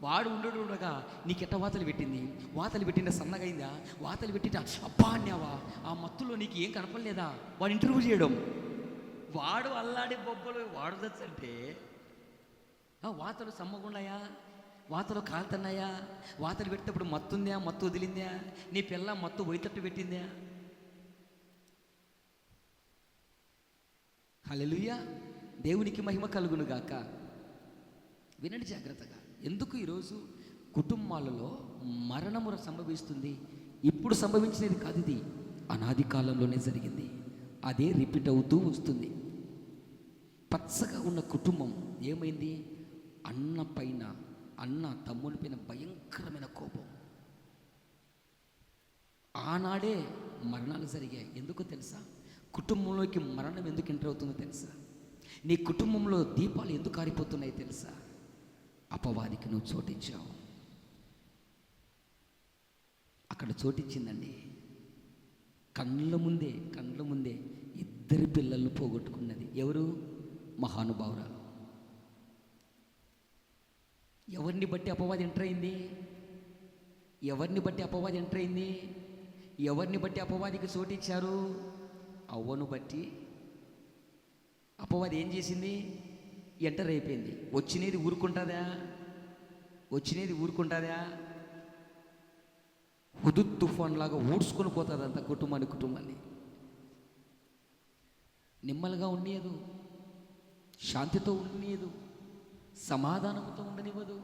A: వాడు ఉండగా నీకెట్ట వాతలు పెట్టింది? వాతలు పెట్టిందా? సన్నగా అయిందా? వాతలు పెట్టిట అబ్బా అన్నావా? ఆ మత్తులో నీకు ఏం కనపడలేదా? వాడు ఇంటర్వ్యూ చేయడం. వాడు అల్లాడి బొబ్బలు వాడు తెచ్చంటే వాతలు సమ్మగున్నాయా? వాతలు కాలుతున్నాయా? వాతలు పెట్టేటప్పుడు మత్తుందా? మత్తు వదిలిందా? నీ పిల్ల మత్తు పోయేటట్టు పెట్టిందా? హల్లెలూయా. దేవునికి మహిమ కలుగును గాక. వినండి జాగ్రత్తగా. ఎందుకు ఈరోజు కుటుంబాలలో మరణము సంభవిస్తుంది? ఇప్పుడు సంభవించినది కాదు, ఇది అనాది కాలంలోనే జరిగింది. అదే రిపీట్ అవుతూ వస్తుంది. పచ్చగా ఉన్న కుటుంబం ఏమైంది? అన్న తమ్ముని పైన భయంకరమైన కోపం. ఆనాడే మరణాలు జరిగాయి. ఎందుకో తెలుసా? కుటుంబంలోకి మరణం ఎందుకు ఎంటర్ అవుతుందో తెలుసా? నీ కుటుంబంలో దీపాలు ఎందుకు ఆరిపోతున్నాయి తెలుసా? అపవాదికి నువ్వు చోటించావు. అక్కడ చోటిచ్చిందండి. కళ్ళ ముందే ఇద్దరు పిల్లలను పోగొట్టుకున్నది. ఎవరు? మహానుభావురాలు. ఎవరిని బట్టి అపవాది ఎంటర్ అయింది? ఎవరిని బట్టి అపవాదికి చోటిచ్చారు? అవ్వను బట్టి అపవాది ఏం చేసింది? ఎంటర్ అయిపోయింది. వచ్చినది ఊరుకుంటుందా? హుదుద్ తుఫాన్ లాగా ఊడ్చుకొని పోతుంది అంత కుటుంబాన్ని. నిమ్మలుగా ఉండనియదు, శాంతితో ఉండనియదు, సమాధానంతో ఉండనివ్వదు.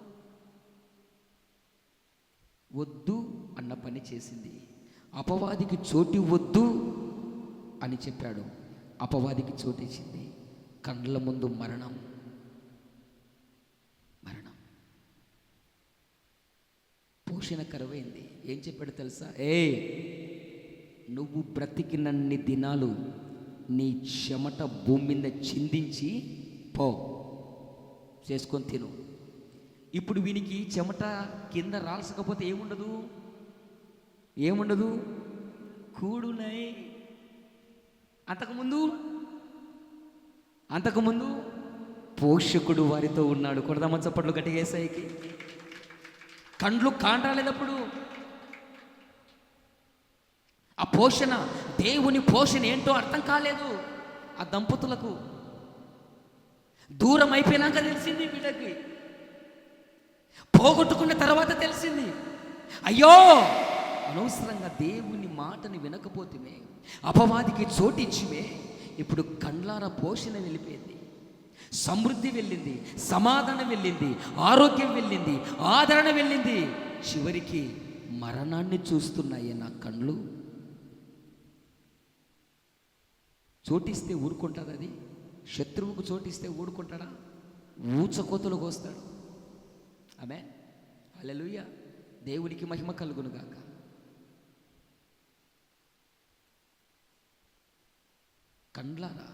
A: వద్దు అన్న పని చేసింది. అపవాదికి చోటు వద్దు అని చెప్పాడు. అపవాదికి చోటిచ్చింది. కండ్ల ముందు మరణం. పోషణ కరువైంది. ఏం చెప్పాడు తెలుసా? నువ్వు బ్రతికినన్ని దినాలు నీ చెమట భూమి మీద చిందించి పో, చేసుకొని తిను. ఇప్పుడు వీనికి చెమట కింద రాల్చకపోతే ఏముండదు కూడునై. అంతకుముందు పోషకుడు వారితో ఉన్నాడు. కొడదామా చప్పట్లు గట్టిగా యేసయ్యకి. కండ్లు కాండ్రాలేదప్పుడు. ఆ పోషణ, దేవుని పోషణ ఏంటో అర్థం కాలేదు ఆ దంపతులకు. దూరం అయిపోయినాక తెలిసింది వీళ్ళకి, పోగొట్టుకున్న తర్వాత తెలిసింది. అయ్యో, అనవసరంగా దేవుని మాటని వినకపోతేమే, అపవాదికి చోటిచ్చిమే. ఇప్పుడు కండ్లార పోషణ వెళ్ళిపోయింది, సమృద్ధి వెళ్ళింది, సమాధానం వెళ్ళింది, ఆరోగ్యం వెళ్ళింది, ఆదరణ వెళ్ళింది. చివరికి మరణాన్ని చూస్తున్నాయి నా కళ్ళు. చోటిస్తే ఊరుకుంటుంది అది. శత్రువుకు చోటిస్తే ఊరుకుంటాడా? ఊచకోతలు కోస్తాడు. ఆమేన్, హల్లెలూయా. దేవునికి మహిమ కలుగును గాక. కండ్లారా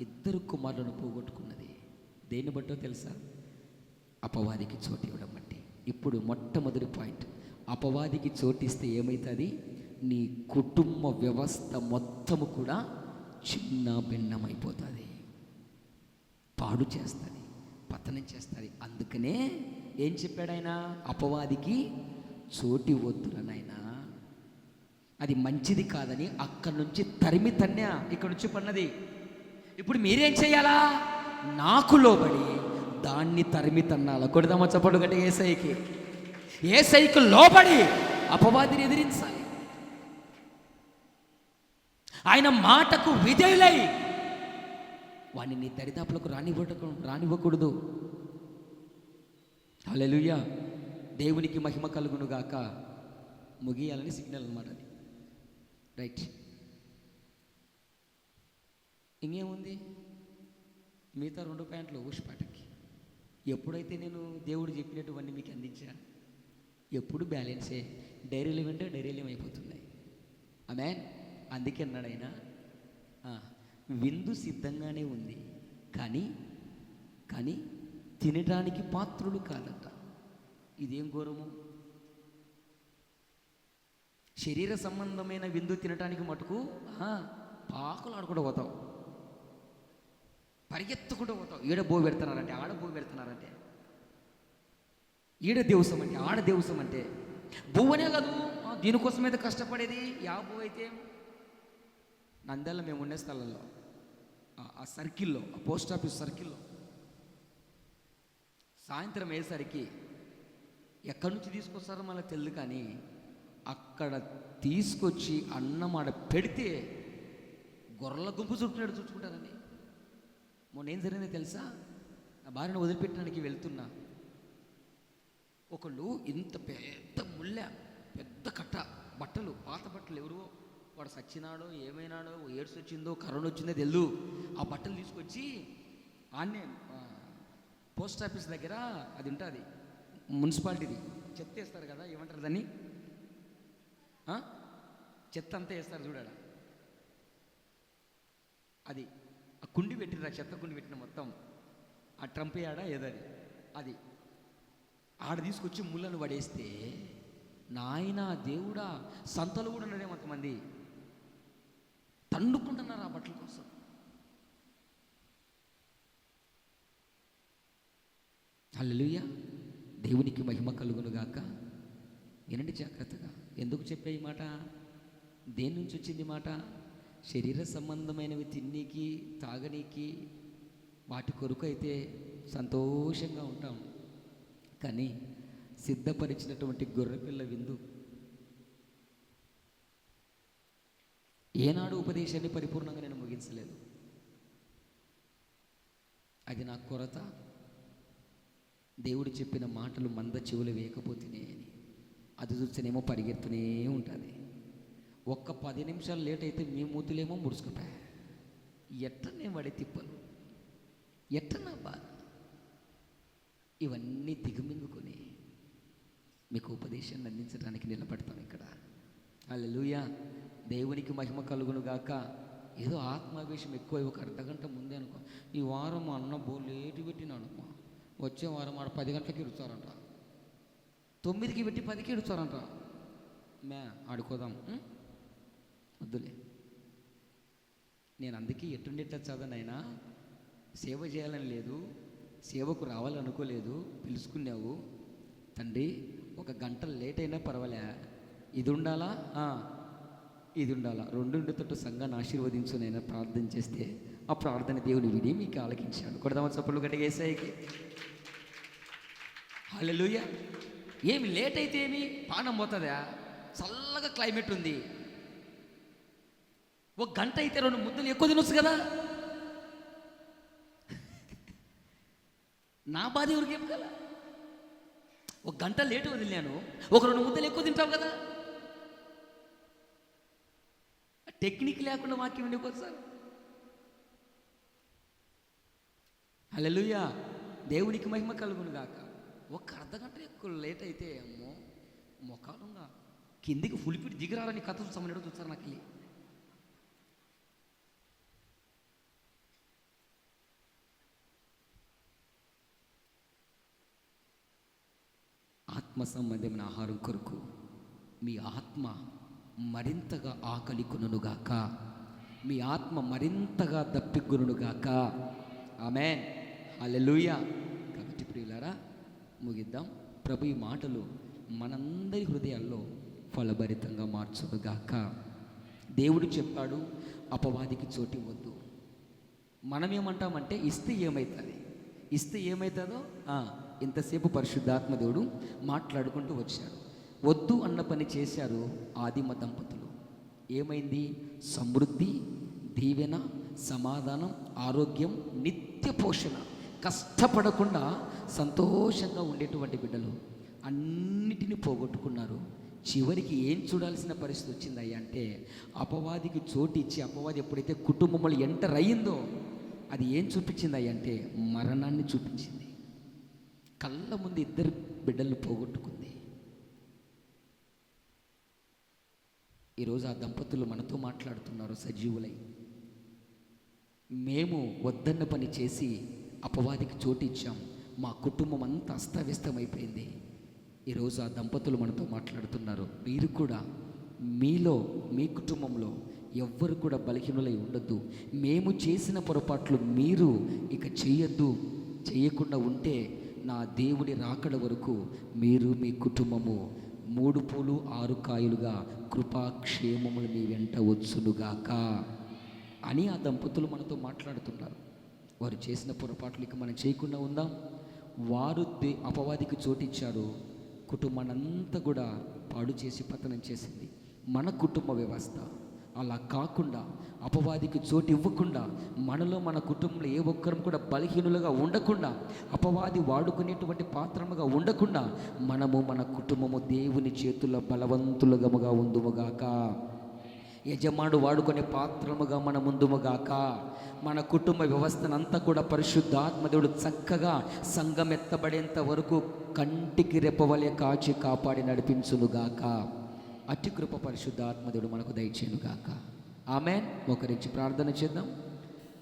A: ఇద్దరు కుమారులను పోగొట్టుకున్నది దేన్ని బట్టో తెలుసా? అపవాదికి చోటు ఇవ్వడం బట్టి. ఇప్పుడు మొట్టమొదటి పాయింట్, అపవాదికి చోటిస్తే ఏమవుతుంది? నీ కుటుంబ వ్యవస్థ మొత్తము కూడా చిన్న భిన్నమైపోతుంది, పాడు చేస్తుంది, పతనం చేస్తుంది. అందుకనే ఏం చెప్పాడు ఆయన? అపవాదికి చోటు ఇవ్వద్దురనైనా, అది మంచిది కాదని అక్కడి నుంచి తరిమి తన్నా ఇక్కడ నుంచి పన్నది. ఇప్పుడు మీరేం చేయాలా? నాకు లోబడి దాన్ని తరిమి తన్నాల. కొడదామా చప్పట్లు గట్టిగా యేసయ్యకి. యేసయ్యకు లోబడి అపవాదిని ఎదిరించాలి. ఆయన మాటకు విధేయులై వాడిని నీ దరిదాపులకు రానివ్వకూడదు. హల్లెలూయా, దేవునికి మహిమ కలుగును గాక. ముగియాలని సిగ్నల్ అన్నమాట అది. రైట్, ఇంకేముంది? మిగతా 2 పాయింట్లు ఊసిపాటకి. ఎప్పుడైతే నేను దేవుడు చెప్పినటువన్నీ మీకు అందించా, ఎప్పుడు బ్యాలెన్సే. డైరీలు వింటే డైరీలు అయిపోతున్నాయి. ఆమేన్. అందుకే అన్నాడు ఆయన, విందు సిద్ధంగానే ఉంది కానీ తినడానికి పాత్రులు కాదట. ఇదేం ఘోరము! శరీర సంబంధమైన విందు తినడానికి మటుకు పాకులు ఆడుకుంటూ పోతావు, పరిగెత్తుకుంటూ పోతావు. ఈడ బో పెడుతున్నారంటే, ఆడ బో పెడుతున్నారంటే, ఈడ దేవసం అంటే, ఆడ దేవసం అంటే. బువ్వనే కాదు, దీనికోసమైతే కష్టపడేది. యా బువ్వ అయితే నంద్యాల మేము ఉండే స్థలంలో, ఆ సర్కిల్లో, ఆ పోస్ట్ ఆఫీస్ సర్కిల్లో సాయంత్రం అయ్యేసరికి ఎక్కడి నుంచి తీసుకొస్తారో మనకు తెలియదు, కానీ అక్కడ తీసుకొచ్చి అన్నం ఆడ పెడితే గొర్రెల గుంపు చూసుకుంటారండి. మొన్న ఏం జరిగిందో తెలుసా? నా భార్యను వదిలిపెట్టడానికి వెళ్తున్నా, ఒకళ్ళు ఇంత పెద్ద పెద్ద కట్ట బట్టలు, పాత బట్టలు, ఎవరో వాడు సచ్చినాడో ఏమైనాడో, ఎయిడ్స్ వచ్చిందో కరోనా వచ్చిందో తెలియదు, ఆ బట్టలు తీసుకొచ్చి ఆన్నే పోస్ట్ ఆఫీస్ దగ్గర అది ఉంటుంది, మున్సిపాలిటీది చెత్త వేస్తారు కదా, ఏమంటారు దాన్ని? చెత్త అంతా వేస్తారు చూడాడ, అది ఆ కుండి పెట్టిన, చెత్త కుండి పెట్టిన మొత్తం ఆ ట్రంప్ ఆడ ఏదది అది ఆడ తీసుకొచ్చి ముళ్ళను పడేస్తే, నాయనా దేవుడా, సంతలు కూడా ఉన్నారే కొంతమంది తండుకుంటున్నారు ఆ బట్టల కోసం. హల్లెలూయా, దేవునికి మహిమ కలుగును గాక. వినండి జాగ్రత్తగా. ఎందుకు చెప్పే ఈ మాట? దేని నుంచి వచ్చింది మాట? శరీర సంబంధమైనవి తిన్నీకి, తాగనీకి, వాటి కొరకు అయితే సంతోషంగా ఉంటాం, కానీ సిద్ధపరిచినటువంటి గొర్రెపిల్ల విందు ఏనాడు ఉపదేశాన్ని పరిపూర్ణంగా నేను ముగించలేదు. అది నా కొరత. దేవుడు చెప్పిన మాటలు మంద చెవులు వేయకపోతేనే అని అది చూస్తేనేమో పరిగెత్తునే ఉంటుంది. ఒక్క 10 నిమిషాలు లేట్ అయితే మీ మూతులేమో ముడుచుకుపోయా. ఎట్టనే పడే తిప్పలు, ఎట్టనా బాధ, ఇవన్నీ దిగుమింగుకొని మీకు ఉపదేశాన్ని అందించడానికి నిలబడతాం ఇక్కడ. హల్లెలూయా, దేవునికి మహిమ కలుగును గాక. ఏదో ఆత్మావేశం ఎక్కువ, ఒక అర్ధగంట ముందే అనుకో. ఈ వారం మా అన్న లేటు పెట్టినాడమ్మా, వచ్చే వారం ఆడ 10 గంటలకి ఇడుస్తారంట, 9కి పెట్టి 10కి ఇడుస్తారంట. ఆడుకోదాం, వద్దులే. నేను అందుకే ఎట్టుండేట్లా చదవనైనా, సేవ చేయాలని లేదు, సేవకు రావాలనుకోలేదు, పిలుచుకున్నావు తండ్రి. 1 గంట లేట్ అయినా పర్వాలే, ఇది ఉండాలా ఇది ఉండాలా, 2 సంఘాన్ని ఆశీర్వదించు నేను ప్రార్థన చేస్తే, ఆ ప్రార్థన దేవుని విని మీకు ఆలకించాడు. కొడదామా చప్పట్లు గట్టిగా యేసయ్యకి. హల్లెలూయా. ఏమి లేట్ అయితే ఏమి పానం పోతుందా? చల్లగా క్లైమేట్ ఉంది, 1 గంట అయితే 2 ముద్దలు ఎక్కువ తినొచ్చు కదా. నా బాధ ఎవరికి చెప్పగల? 1 గంట లేటు వదిలేను, 2 ముద్దలు ఎక్కువ తింటావు కదా. టెక్నిక్ లేకుండా వాక్యం వినిపోతుంది సార్. హల్లెలూయా. దేవునికి మహిమ కలుగును గాక. 1 అర్ధగంట ఎక్కువ లేట్ అయితే అమ్మో మొక్కలుగా కిందికి ఫుల్పిటి దిగిరాలని కథలు సమయం చూస్తారు నాకు వెళ్ళి. ఆత్మ సంబంధమైన ఆహారం కొరకు మీ ఆత్మ మరింతగా ఆకలి కొనుగాక, మీ ఆత్మ మరింతగా దప్పికొనుగాక. ఆమేన్. హల్లెలూయా. కాబట్టి ప్రియులారా ముగిద్దాం. ప్రభు ఈ మాటలు మనందరి హృదయాల్లో ఫలభరితంగా మార్చునుగాక. దేవుడు చెప్పాడు, అపవాదికి చోటు ఇవ్వద్దు. మనం ఏమంటామంటే ఇస్తే ఏమవుతుందో ఇంతసేపు పరిశుద్ధాత్మ దేవుడు మాట్లాడుకుంటూ వచ్చాడు. వద్దు అన్న పని చేశారు ఆదిమ దంపతులు. ఏమైంది? సమృద్ధి, దీవెన, సమాధానం, ఆరోగ్యం, నిత్య పోషణ, కష్టపడకుండా సంతోషంగా ఉండేటువంటి బిడ్డలు అన్నిటినీ పోగొట్టుకున్నారు. చివరికి ఏం చూడాల్సిన పరిస్థితి వచ్చింది అంటే, అపవాదికి చోటు ఇచ్చి అపవాది ఎప్పుడైతే కుటుంబంలో ఎంటర్ అయ్యిందో అది ఏం చూపించింది అంటే మరణాన్ని చూపించింది. కళ్ళ ముందు 2 బిడ్డలను పోగొట్టుకుంది. ఈరోజు ఆ దంపతులు మనతో మాట్లాడుతున్నారు సజీవులై. మేము వద్దన్న పని చేసి అపవాదికి చోటు ఇచ్చాం, మా కుటుంబం అంతా అస్తవ్యస్తమైపోయింది. ఈరోజు ఆ దంపతులు మనతో మాట్లాడుతున్నారు. మీరు కూడా మీలో మీ కుటుంబంలో ఎవ్వరు కూడా బలహీనులై ఉండొద్దు. మేము చేసిన పొరపాట్లు మీరు ఇక చేయకుండా ఉంటే నా దేవుడి రాకడ వరకు మీరు మీ కుటుంబము 3 పూలు 6 కాయలుగా కృపాక్షేమములు మీ వెంట వచ్చునుగాక అని ఆ దంపతులు మనతో మాట్లాడుతున్నారు. వారు చేసిన పొరపాట్లు ఇక మనం చేయకుండా ఉందాం. వారు అపవాదికి చోటిచ్చారు, కుటుంబాన్ని అంతా కూడా పాడు చేసి పతనం చేసింది. మన కుటుంబ వ్యవస్థ అలా కాకుండా, అపవాదికి చోటు ఇవ్వకుండా, మనలో మన కుటుంబంలో ఏ ఒక్కరం కూడా బలహీనులుగా ఉండకుండా, అపవాది వాడుకునేటువంటి పాత్రముగా ఉండకుండా, మనము మన కుటుంబము దేవుని చేతుల్లో బలవంతులుగా ఉందుముగాక. యజమానుడు వాడుకునే పాత్రముగా మన ముందుముగాక. మన కుటుంబ వ్యవస్థనంతా కూడా పరిశుద్ధాత్మదేవుడు చక్కగా సంఘం ఎత్తబడేంత వరకు కంటికి రెప్పవలే కాచి కాపాడి నడిపించునుగాక. అతి కృప పరిశుద్ధాత్మదేవుడు మనకు దయచేయునుగాక. ఆమేన్. మోకరించి ప్రార్థన చేద్దాం.